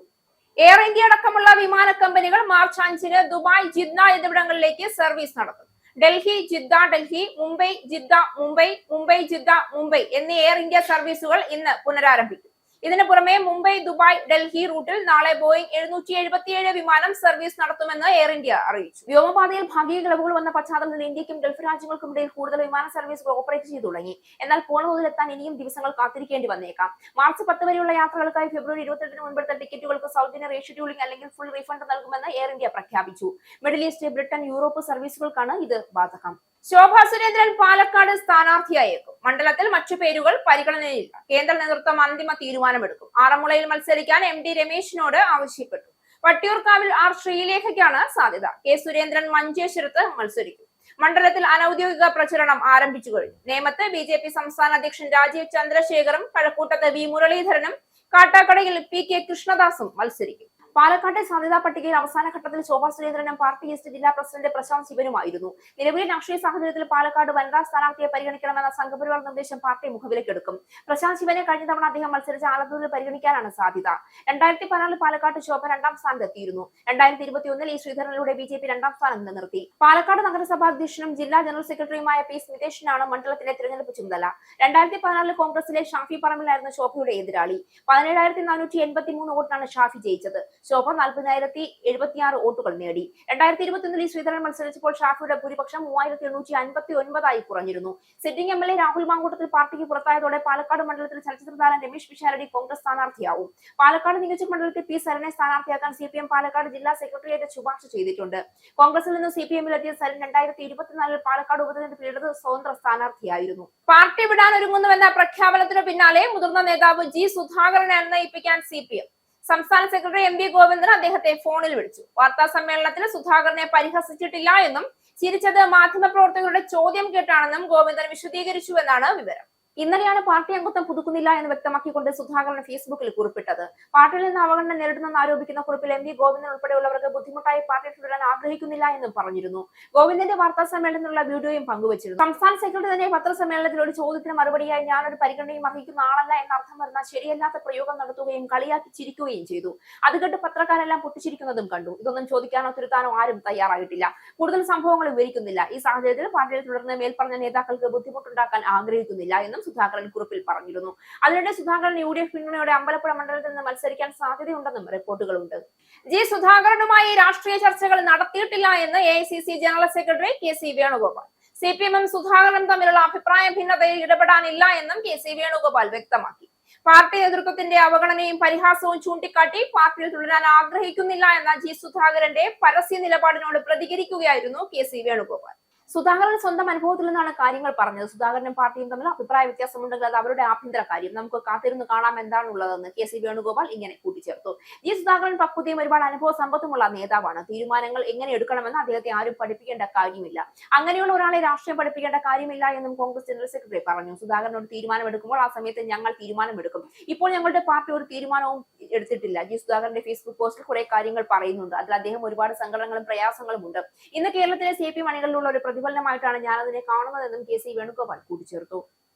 എയർ ഇന്ത്യ അടക്കമുള്ള വിമാന കമ്പനികൾ മാർച്ച് 5-ന് ദുബായ്, ജിദ്ദ എന്നിവിടങ്ങളിലേക്ക് സർവീസ് നടത്തും. Delhi, Jeddah, Delhi, Mumbai, Jeddah, Mumbai, Mumbai, Jeddah, Mumbai എന്നീ എയർ ഇന്ത്യ സർവീസുകൾ ഇന്ന് പുനരാരംഭിക്കും. ഇതിനു പുറമെ മുംബൈ, ദുബായ്, ഡൽഹി റൂട്ടിൽ നാളെ ബോയിംഗ് 777 വിമാനം സർവീസ് നടത്തുമെന്ന് എയർ ഇന്ത്യ അറിയിച്ചു. വ്യോമപാതയിൽ ഭാഗിക ഇളവുകൾ വന്ന പശ്ചാത്തലത്തിൽ ഇന്ത്യക്കും ഗൾഫ് രാജ്യങ്ങൾക്കും ഇടയിൽ കൂടുതൽ വിമാന സർവീസുകൾ ഓപ്പറേറ്റ് ചെയ്തു തുടങ്ങി. എന്നാൽ പൂർണ്ണതോതിലെത്താൻ ഇനിയും ദിവസങ്ങൾ കാത്തിരിക്കേണ്ടി വന്നേക്കാം. മാർച്ച് 10 വരെയുള്ള യാത്രകൾക്കായി ഫെബ്രുവരി 28-ന് മുൻപെടുത്ത ടിക്കറ്റുകൾക്ക് സൗജന്യ റീഷെഡ്യൂളിംഗ് അല്ലെങ്കിൽ ഫുൾ റീഫണ്ട് നൽകുമെന്ന് എയർ ഇന്ത്യ പ്രഖ്യാപിച്ചു. മിഡിൽ ഈസ്റ്റ്, ബ്രിട്ടൻ, യൂറോപ്പ് സർവീസുകൾക്കാണ് ഇത് ബാധകം. ശോഭാ സുരേന്ദ്രൻ പാലക്കാട് സ്ഥാനാർത്ഥിയായേക്കും. മണ്ഡലത്തിൽ മറ്റു പേരുകൾ പരിഗണനയിലില്ല. കേന്ദ്ര നേതൃത്വം അന്തിമ തീരുമാനമെടുക്കും. ആറന്മുളയിൽ മത്സരിക്കാൻ MD രമേശിനോട് ആവശ്യപ്പെട്ടു. വട്ടിയൂർക്കാവിൽ R ശ്രീലേഖയ്ക്കാണ് സാധ്യത. K സുരേന്ദ്രൻ മഞ്ചേശ്വരത്ത് മത്സരിക്കും. മണ്ഡലത്തിൽ അനൌദ്യോഗിക പ്രചരണം ആരംഭിച്ചു കഴിഞ്ഞു. നേമത്ത് BJP സംസ്ഥാന അധ്യക്ഷൻ രാജീവ് ചന്ദ്രശേഖറും കഴക്കൂട്ടത്ത് V മുരളീധരനും കാട്ടാക്കടയിൽ PK കൃഷ്ണദാസും മത്സരിക്കും. പാലക്കാട്ടെ സാധ്യതാ പട്ടികയിൽ അവസാന ഘട്ടത്തിൽ ശോഭാ സുരേന്ദ്രനും പാർട്ടി ഈസ്റ്റ് ജില്ലാ പ്രസിഡന്റ് പ്രശാന്ത് ശിവനുമായിരുന്നു. നിലവിലെ രാഷ്ട്രീയ സാഹചര്യത്തിൽ പാലക്കാട് വനിതാ സ്ഥാനാർത്ഥിയെ പരിഗണിക്കണമെന്ന സംഘപരിവാർ നിർദ്ദേശം പാർട്ടി മുഖവിലേക്കെടുക്കും. പ്രശാന്ത് ശിവനെ കഴിഞ്ഞ തവണ അദ്ദേഹം മത്സരിച്ച ആലത്തൂരിൽ പരിഗണിക്കാനാണ് സാധ്യത. 2014 പാലക്കാട് ശോഭ 2ാം സ്ഥാനത്തെത്തിയിരുന്നു. 2021 ഈ ശ്രീധരനിലൂടെ BJP 2ാം സ്ഥാനം നിലനിർത്തി. പാലക്കാട് നഗരസഭാ അധ്യക്ഷനും ജില്ലാ ജനറൽ സെക്രട്ടറിയുമായ P സ്മിതേഷിനാണ് മണ്ഡലത്തിലെ തിരഞ്ഞെടുപ്പ് ചുമതല. 2014 കോൺഗ്രസിലെ ഷാഫി പറമ്പിലായിരുന്നു ശോഭയുടെ എതിരാളി. 17,483 വോട്ടിനാണ് ഷാഫി ജയിച്ചത്. ശോഭ 40,076 വോട്ടുകൾ നേടി. 2021 ശ്രീധരൻ മത്സരിച്ചപ്പോൾ ഷാഫിയുടെ ഭൂരിപക്ഷം 3,859 കുറഞ്ഞിരുന്നു. സിറ്റിംഗ് MLA രാഹുൽ മാങ്കൂട്ടത്തിൽ പാർട്ടിക്ക് പുറത്തായതോടെ പാലക്കാട് മണ്ഡലത്തിൽ ചലച്ചിത്ര താരം രമേശ് പിഷാരടി കോൺഗ്രസ് സ്ഥാനാർത്ഥിയാവും. പാലക്കാട് നിയോജക മണ്ഡലത്തിൽ P സരനെ സ്ഥാനാർത്ഥിയാക്കാൻ CPM പാലക്കാട് ജില്ലാ സെക്രട്ടേറിയറ്റ് ശുപാർശ ചെയ്തിട്ടുണ്ട്. കോൺഗ്രസിൽ നിന്ന് CPM-ലെത്തിയ സരൻ 2024 പാലക്കാട് ഉപതെരഞ്ഞെടുപ്പിൽ ഇടത് സ്വതന്ത്ര സ്ഥാനാർത്ഥിയായിരുന്നു. പാർട്ടി വിടാനൊരുങ്ങുന്നുവെന്ന പ്രഖ്യാപനത്തിനു പിന്നാലെ മുതിർന്ന നേതാവ് G സുധാകരനെ അന്വയിപ്പിക്കാൻ CPM സംസ്ഥാന സെക്രട്ടറി MV ഗോവിന്ദൻ അദ്ദേഹത്തെ ഫോണിൽ വിളിച്ചു. വാർത്താ സമ്മേളനത്തിൽ സുധാകരനെ പരിഹസിച്ചിട്ടില്ല എന്നും ചിരിച്ചത് മാധ്യമപ്രവർത്തകരുടെ ചോദ്യം കേട്ടാണെന്നും ഗോവിന്ദൻ വിശദീകരിച്ചുവെന്നാണ് വിവരം. ഇന്നലെയാണ് പാർട്ടി അംഗത്വം പുതുക്കുന്നില്ല എന്ന് വ്യക്തമാക്കിക്കൊണ്ട് സുധാകരൻ ഫേസ്ബുക്കിൽ കുറിപ്പിട്ടത്. പാർട്ടിയിൽ നിന്ന് അവഗണന നേരിടുന്നെന്ന് ആരോപിക്കുന്ന കുറിപ്പിൽ MV ഗോവിന്ദൻ ഉൾപ്പെടെയുള്ളവർക്ക് ബുദ്ധിമുട്ടായി പാർട്ടി തുടരാൻ ആഗ്രഹിക്കുന്നില്ല എന്നും പറഞ്ഞിരുന്നു. ഗോവിന്ദന്റെ വാർത്താ സമ്മേളനത്തിലുള്ള വീഡിയോയും പങ്കുവച്ചിരുന്നു. സംസ്ഥാന സെക്രട്ടറി തന്നെ പത്രസമ്മേളനത്തിൽ ഒരു ചോദ്യത്തിന് മറുപടിയായി ഞാനൊരു പരിഗണനയും അർഹിക്കുന്ന ആളല്ല എന്ന അർത്ഥം വരുന്ന ശരിയല്ലാത്ത പ്രയോഗം നടത്തുകയും കളിയാക്കി ചിരിക്കുകയും ചെയ്തു. അത് കേട്ട് പത്രക്കാരെല്ലാം പൊട്ടിച്ചിരിക്കുന്നതും കണ്ടു. ഇതൊന്നും ചോദിക്കാനോ തിരുത്താനോ ആരും തയ്യാറായിട്ടില്ല. കൂടുതൽ സംഭവങ്ങൾ വിവരിക്കുന്നില്ല. ഈ സാഹചര്യത്തിൽ പാർട്ടിയിൽ തുടർന്ന് മേൽപ്പറഞ്ഞ നേതാക്കൾക്ക് ബുദ്ധിമുട്ടുണ്ടാക്കാൻ ആഗ്രഹിക്കുന്നില്ല എന്നും സുധാകരൻ കുറിപ്പിൽ പറഞ്ഞിരുന്നു. അതിനിടെ സുധാകരൻ UDF പിന്തുണയോടെ അമ്പലപ്പുഴ മണ്ഡലത്തിൽ നിന്ന് മത്സരിക്കാൻ സാധ്യതയുണ്ടെന്നും റിപ്പോർട്ടുകളുണ്ട്. G സുധാകരനുമായി രാഷ്ട്രീയ ചർച്ചകൾ നടത്തിയിട്ടില്ല എന്ന് AICC ജനറൽ സെക്രട്ടറി KC വേണുഗോപാൽ. CPM-ഉം സുധാകരനും തമ്മിലുള്ള അഭിപ്രായ ഭിന്നതയിൽ ഇടപെടാനില്ല എന്നും KC വേണുഗോപാൽ വ്യക്തമാക്കി. പാർട്ടി നേതൃത്വത്തിന്റെ അവഗണനയും പരിഹാസവും ചൂണ്ടിക്കാട്ടി പാർട്ടിയിൽ തുടരാൻ ആഗ്രഹിക്കുന്നില്ല എന്ന G സുധാകരന്റെ പരസ്യ നിലപാടിനോട് പ്രതികരിക്കുകയായിരുന്നു KC വേണുഗോപാൽ. സുധാകരൻ സ്വന്തം അനുഭവത്തിൽ നിന്നാണ് കാര്യങ്ങൾ പറഞ്ഞത്. സുധാകരനും പാർട്ടിയും തമ്മിൽ അഭിപ്രായ വ്യത്യാസമുണ്ടെങ്കിൽ അത് അവരുടെ ആഭ്യന്തര കാര്യം, നമുക്ക് കാത്തിരുന്ന് കാണാം എന്താണുള്ളതെന്ന് KC വേണുഗോപാൽ ഇങ്ങനെ കൂട്ടിച്ചേർത്തു. സുധാകരൻ പക്വതയും ഒരുപാട് അനുഭവ സമ്പത്തുമുള്ള നേതാവാണ്. തീരുമാനങ്ങൾ എങ്ങനെ എടുക്കണമെന്ന് അദ്ദേഹത്തെ ആരും പഠിപ്പിക്കേണ്ട കാര്യമില്ല. അങ്ങനെയുള്ള ഒരാളെ രാഷ്ട്രീയം പഠിപ്പിക്കേണ്ട കാര്യമില്ല എന്നും കോൺഗ്രസ് ജനറൽ സെക്രട്ടറി പറഞ്ഞു. സുധാകരൻ ഒരു തീരുമാനമെടുക്കുമ്പോൾ ആ സമയത്ത് ഞങ്ങൾ തീരുമാനമെടുക്കും. ഇപ്പോൾ ഞങ്ങളുടെ പാർട്ടി ഒരു തീരുമാനവും എടുത്തിട്ടില്ല. സുധാകരന്റെ ഫേസ്ബുക്ക് പോസ്റ്റിൽ കുറെ കാര്യങ്ങൾ പറയുന്നുണ്ട്. അതിൽ അദ്ദേഹം ഒരുപാട് സങ്കടങ്ങളും പ്രയാസങ്ങളും ഉണ്ട്. ഇന്ന് കേരളത്തിലെ CPM അണികളിലുള്ള ഒരു പ്രതിഫലനമായിട്ടാണ് ഞാനതിനെ കാണുന്നതെന്നും KC വേണുഗോപാൽ കൂട്ടിച്ചേർത്തു.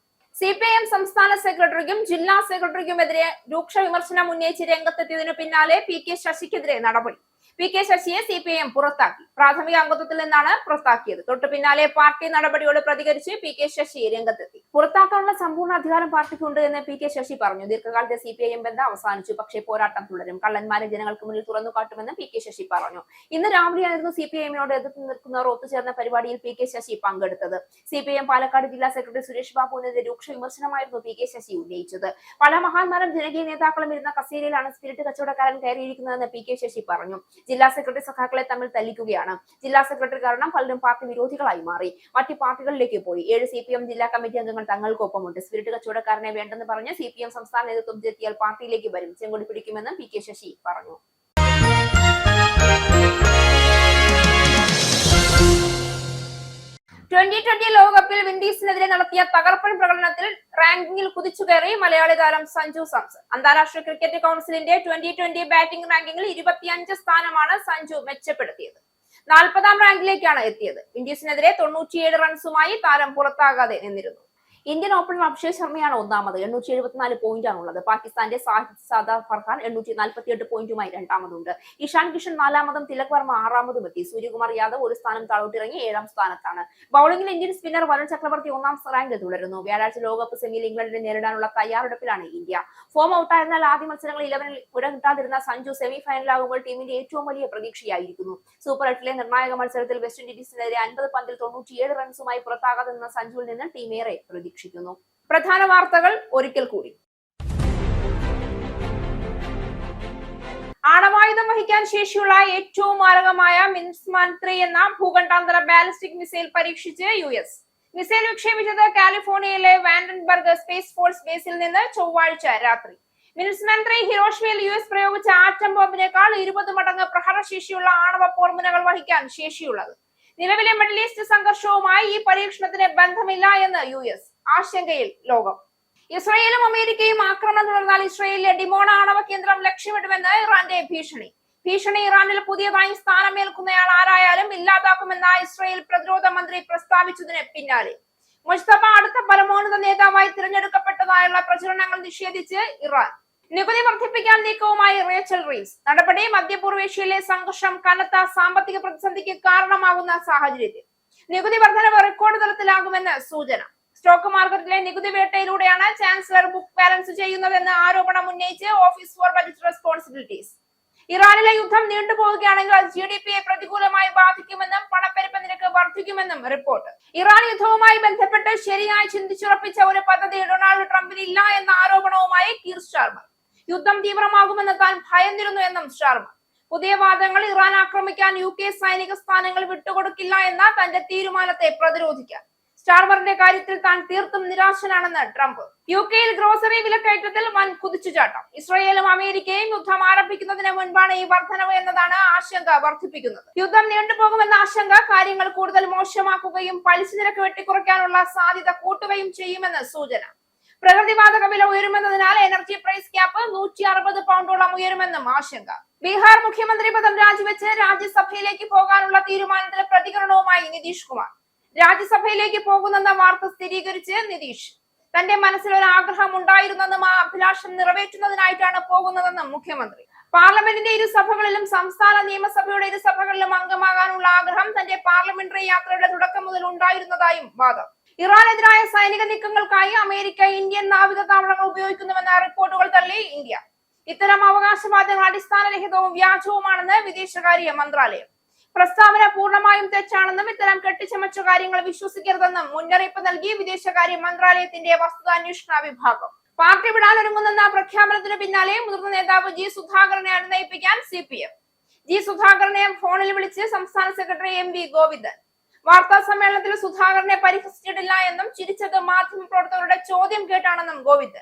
CPIM സംസ്ഥാന സെക്രട്ടറിക്കും ജില്ലാ സെക്രട്ടറിക്കുമെതിരെ രൂക്ഷ വിമർശനം ഉന്നയിച്ച് രംഗത്തെത്തിയതിനു പിന്നാലെ PK ശശിക്കെതിരെ നടപടി. PK ശശിയെ CPIM പുറത്താക്കി. പ്രാഥമിക അംഗത്വത്തിൽ നിന്നാണ് പുറത്താക്കിയത്. തൊട്ടു പിന്നാലെ പാർട്ടി നടപടിയോട് പ്രതികരിച്ച് PK ശശി രംഗത്തെത്തി. പുറത്താക്കാനുള്ള സമ്പൂർണ്ണ അധികാരം പാർട്ടിക്കുണ്ട് എന്ന് PK ശശി പറഞ്ഞു. ദീർഘകാലത്തെ CPIM ബന്ധം അവസാനിച്ചു, പക്ഷേ പോരാട്ടം തുടരും. കള്ളന്മാരെ ജനങ്ങൾക്ക് മുന്നിൽ തുറന്നു കാട്ടുമെന്ന് PK ശശി പറഞ്ഞു. ഇന്ന് രാവിലെയായിരുന്നു CPIM-നോട് എതിർത്ത് നിൽക്കുന്നവർ ഒത്തുചേർന്ന പരിപാടിയിൽ PK ശശി പങ്കെടുത്തത്. CPIM പാലക്കാട് ജില്ലാ സെക്രട്ടറി സുരേഷ് ബാബുവിനെതിരെ രൂക്ഷ വിമർശനമായിരുന്നു PK ശശി ഉന്നയിച്ചത്. പല മഹാന്മാരും ജനകീയ നേതാക്കളും ഇരുന്ന കസേരയിലാണ് സ്പിരിറ്റ് കച്ചവടക്കാരൻ കയറിയിരിക്കുന്നതെന്ന് PK ശശി പറഞ്ഞു. ജില്ലാ സെക്രട്ടറി സഖാക്കളെ തമ്മിൽ തല്ലിക്കുകയാണ്. ജില്ലാ സെക്രട്ടറി കാരണം പലരും പാർട്ടി വിരോധികളായി മാറി, മറ്റു പാർട്ടികളിലേക്ക് പോയി. 7 CPM ജില്ലാ കമ്മിറ്റി അംഗങ്ങൾ തങ്ങൾക്കൊപ്പമുണ്ട്. സ്പിരിറ്റ് കച്ചവടക്കാരനെ വേണ്ടെന്ന് പറഞ്ഞ് CPM സംസ്ഥാന നേതൃത്വം എത്തിയാൽ പാർട്ടിയിലേക്ക് വരും, ചെങ്കൊടി പിടിക്കുമെന്നും PK ശശി പറഞ്ഞു. T20 ലോകകപ്പിൽ വിൻഡീസിനെതിരെ നടത്തിയ തകർപ്പൻ പ്രകടനത്തിൽ റാങ്കിങ്ങിൽ കുതിച്ചുകയറി മലയാളി താരം സഞ്ജു സാംസൺ. അന്താരാഷ്ട്ര ക്രിക്കറ്റ് കൗൺസിലിന്റെ 2020 ബാറ്റിംഗ് റാങ്കിങ്ങിൽ 25 സ്ഥാനമാണ് സഞ്ജു മെച്ചപ്പെടുത്തിയത്. 40ാം റാങ്കിലേക്കാണ് എത്തിയത്. വിൻഡീസിനെതിരെ 97 റൺസുമായി താരം പുറത്താകാതെ നിന്നിരുന്നു. ഇന്ത്യൻ ഓപ്പണിൽ അഭിഷേക് ശർമ്മയാണ് ഒന്നാമത്. 874 പോയിന്റാണുള്ളത്. പാകിസ്ഥാന്റെ സാഹിദ് സാദാർ ഫർഹാൻ 848 പോയിന്റുമായി രണ്ടാമതുണ്ട്. ഇഷാൻ കിഷൻ 4ാമതും തിലക് വർമ്മ 6ാമതും എത്തി. സൂര്യകുമാർ യാദവ് ഒരു സ്ഥാനം താഴോട്ടിറങ്ങി 7ാം സ്ഥാനത്താണ്. ബൌളിംഗിൽ ഇന്ത്യൻ സ്പിന്നർ വരുൺ ചക്രവർത്തി 1ാം റാങ്കിൽ തുടരുന്നു. വ്യാഴാഴ്ച ലോകകപ്പ് സെമിയിൽ ഇംഗ്ലണ്ടിനെ നേരിടാനുള്ള തയ്യാറെടുപ്പിലാണ് ഇന്ത്യ. ഫോം ഔട്ടായിരുന്നാൽ ആദ്യ മത്സരങ്ങളിൽ 11-ൽ ഇടം കിട്ടാതിരുന്ന സഞ്ജു സെമി ഫൈനലാകുമ്പോൾ ടീമിന്റെ ഏറ്റവും വലിയ പ്രതീക്ഷയായിരിക്കുന്നു. സൂപ്പർ 8-ലെ നിർണായക മത്സരത്തിൽ വെസ്റ്റ് ഇൻഡീസിനെതിരെ 50 പന്തിൽ 97 റൺസുമായി പുറത്താകാതെ നിന്ന സഞ്ജുവിൽ നിന്ന് ടീം ഏറെ പ്രതീക്ഷിക്കുന്നു. പ്രധാന വാർത്തകൾ ഒരിക്കൽ കൂടി. ആണവായുധം വഹിക്കാൻ ശേഷിയുള്ള ഏറ്റവും മാരകമായ മിൻസ്മാൻ 3 എന്ന ഭൂഖണ്ഡാന്തര ബാലിസ്റ്റിക് മിസൈൽ പരീക്ഷിച്ച് US. മിസൈൽ വിക്ഷേപിച്ചത് കാലിഫോർണിയയിലെ വാൻഡൻബർഗ് സ്പേസ് ഫോഴ്സ് ബേസിൽ നിന്ന് ചൊവ്വാഴ്ച രാത്രി. മിൻസ്മാൻ 3 ഹിരോഷിമയിൽ US പ്രയോഗിച്ച ആറ്റം ബോംബിനേക്കാൾ 20 മടങ്ങ് പ്രഹരശേഷിയുള്ള ആണവ പോർമുനകൾ വഹിക്കാൻ ശേഷിയുള്ളത്. നിലവിലെ മിഡിൽ ഈസ്റ്റ് സംഘർഷവുമായി ഈ പരീക്ഷണത്തിന് ബന്ധമില്ല എന്ന് US. ആശങ്കയിൽ ലോകം. ഇസ്രായേലും അമേരിക്കയും ആക്രമണം തുടർന്നാൽ ഇസ്രായേലിലെ ഡിമോണ ആണവ കേന്ദ്രം ലക്ഷ്യമിടുമെന്ന് ഇറാന്റെ ഭീഷണി ഇറാനിൽ പുതിയതായി സ്ഥാനമേൽക്കുന്നയാൾ ആരായാലും ഇല്ലാതാക്കുമെന്ന ഇസ്രായേൽ പ്രതിരോധ മന്ത്രി പ്രസ്താവിച്ചതിന് പിന്നാലെ മുസ്തഫ അടുത്ത പരമോന്നത നേതാവായി തിരഞ്ഞെടുക്കപ്പെട്ടതായുള്ള പ്രചരണങ്ങൾ നിഷേധിച്ച് ഇറാൻ. നികുതി വർദ്ധിപ്പിക്കാൻ നീക്കവുമായി റേച്ചൽ റീവ്സ്. നടപടി മധ്യപൂർവേഷ്യയിലെ സംഘർഷം കനത്ത സാമ്പത്തിക പ്രതിസന്ധിക്ക് കാരണമാകുന്ന സാഹചര്യത്തിൽ നികുതി വർധനവ് റെക്കോർഡ് തലത്തിലാകുമെന്ന് സൂചന. സ്റ്റോക്ക് മാർക്കറ്റിലെ നികുതി വേട്ടയിലൂടെയാണ് ചാൻസലർ ബുക്ക് ബാലൻസ് ചെയ്യുന്നതെന്ന് ആരോപണം ഉന്നയിച്ച് ഓഫീസ് ഫോർ ബജറ്റ് റെസ്പോൺസിബിലിറ്റീസ്. ഇറാനിലെ യുദ്ധം നീണ്ടുപോവുകയാണെങ്കിൽ അത് GDP-യെ പ്രതികൂലമായി ബാധിക്കുമെന്നും പണപ്പെരുപ്പ നിരക്ക് വർദ്ധിക്കുമെന്നും റിപ്പോർട്ട്. ഇറാൻ യുദ്ധവുമായി ബന്ധപ്പെട്ട് ശരിയായി ചിന്തിച്ചുറപ്പിച്ച ഒരു പദ്ധതി ഡൊണാൾഡ് ട്രംപിന് ഇല്ല എന്ന ആരോപണവുമായി കീർ സ്റ്റാർമർ. യുദ്ധം തീവ്രമാകുമെന്ന് താൻ ഭയന്നിരുന്നു എന്നും സ്റ്റാർമർ. പുതിയ വാദങ്ങൾ ഇറാൻ ആക്രമിക്കാൻ UK സൈനിക സ്ഥാനങ്ങൾ വിട്ടുകൊടുക്കില്ല എന്ന തന്റെ തീരുമാനത്തെ പ്രതിരോധിക്കാൻ സ്റ്റാർമറിന്റെ കാര്യത്തിൽ താൻ തീർത്തും നിരാശനാണെന്ന് ട്രംപ്. UK-യിൽ ഗ്രോസറി വിലക്കയറ്റത്തിൽ വൻ കുതിച്ചുചാട്ടം. ഇസ്രായേലും അമേരിക്കയും യുദ്ധം ആരംഭിക്കുന്നതിന് മുൻപാണ് ഈ വർധനവ് എന്നതാണ് ആശങ്ക വർദ്ധിപ്പിക്കുന്നത്. യുദ്ധം നീണ്ടുപോകുമെന്ന ആശങ്ക കാര്യങ്ങൾ കൂടുതൽ മോശമാക്കുകയും പലിശ നിരക്ക് വെട്ടിക്കുറയ്ക്കാനുള്ള സാധ്യത കൂട്ടുകയും ചെയ്യുമെന്ന് സൂചന. പ്രകൃതിവാതക വില ഉയരുമെന്നതിനാൽ എനർജി പ്രൈസ് ക്യാപ്പ് 160 പൗണ്ടോളം ഉയരുമെന്നും ആശങ്ക. ബീഹാർ മുഖ്യമന്ത്രി പദം രാജിവെച്ച് രാജ്യസഭയിലേക്ക് പോകാനുള്ള തീരുമാനത്തിലെ പ്രതികരണവുമായി നിതീഷ് കുമാർ. രാജ്യസഭയിലേക്ക് പോകുന്നെന്ന വാർത്ത സ്ഥിരീകരിച്ച് നിതീഷ്. തന്റെ മനസ്സിൽ ഒരു ആഗ്രഹം ഉണ്ടായിരുന്നെന്നും ആ അഭിലാഷം നിറവേറ്റുന്നതിനായിട്ടാണ് പോകുന്നതെന്നും മുഖ്യമന്ത്രി. പാർലമെന്റിന്റെ ഇരുസഭകളിലും സംസ്ഥാന നിയമസഭയുടെ ഇരുസഭകളിലും അംഗമാകാനുള്ള ആഗ്രഹം തന്റെ പാർലമെന്ററി യാത്രയുടെ തുടക്കം മുതൽ ഉണ്ടായിരുന്നതായും വാദം. ഇറാനെതിരായ സൈനിക നീക്കങ്ങൾക്കായി അമേരിക്ക ഇന്ത്യൻ നാവിക താവളങ്ങൾ ഉപയോഗിക്കുന്നുവെന്ന റിപ്പോർട്ടുകൾ തള്ളി ഇന്ത്യ. ഇത്തരം അവകാശവാദങ്ങൾ അടിസ്ഥാനരഹിതവും വ്യാജവുമാണെന്ന് വിദേശകാര്യ മന്ത്രാലയം. പ്രസ്താവന പൂർണ്ണമായും തെറ്റാണെന്നും ഇത്തരം കെട്ടിച്ചമച്ച കാര്യങ്ങൾ വിശ്വസിക്കരുതെന്നും മുന്നറിയിപ്പ് നൽകി വിദേശകാര്യ മന്ത്രാലയത്തിന്റെ വസ്തുതാന്വേഷണ വിഭാഗം. പാർട്ടി വിടാനൊരുങ്ങുന്ന പ്രഖ്യാപനത്തിന് പിന്നാലെ മുതിർന്ന നേതാവ് സുധാകരനെ അനുനയിപ്പിക്കാൻ CPM. സുധാകരനെ ഫോണിൽ വിളിച്ച് സംസ്ഥാന സെക്രട്ടറി MV ഗോവിന്ദൻ. വാർത്താ സമ്മേളനത്തിൽ സുധാകരനെ പരിഹസിച്ചിട്ടില്ല എന്നും ചിരിച്ചത് മാധ്യമപ്രവർത്തകരുടെ ചോദ്യം കേട്ടാണെന്നും ഗോവിന്ദ്.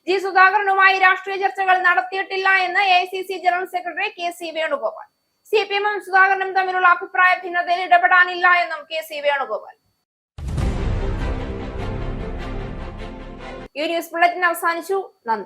ജി സുധാകരനുമായി രാഷ്ട്രീയ ചർച്ചകൾ നടത്തിയിട്ടില്ല എന്ന് AICC ജനറൽ സെക്രട്ടറി KC വേണുഗോപാൽ. CPM-ഉം സുധാകരനും തമ്മിലുള്ള അഭിപ്രായ ഭിന്നതയിൽ ഇടപെടാനില്ല എന്നും KC വേണുഗോപാൽ. ഈ ന്യൂസ് ബുള്ളറ്റിൻ അവസാനിച്ചു. നന്ദി.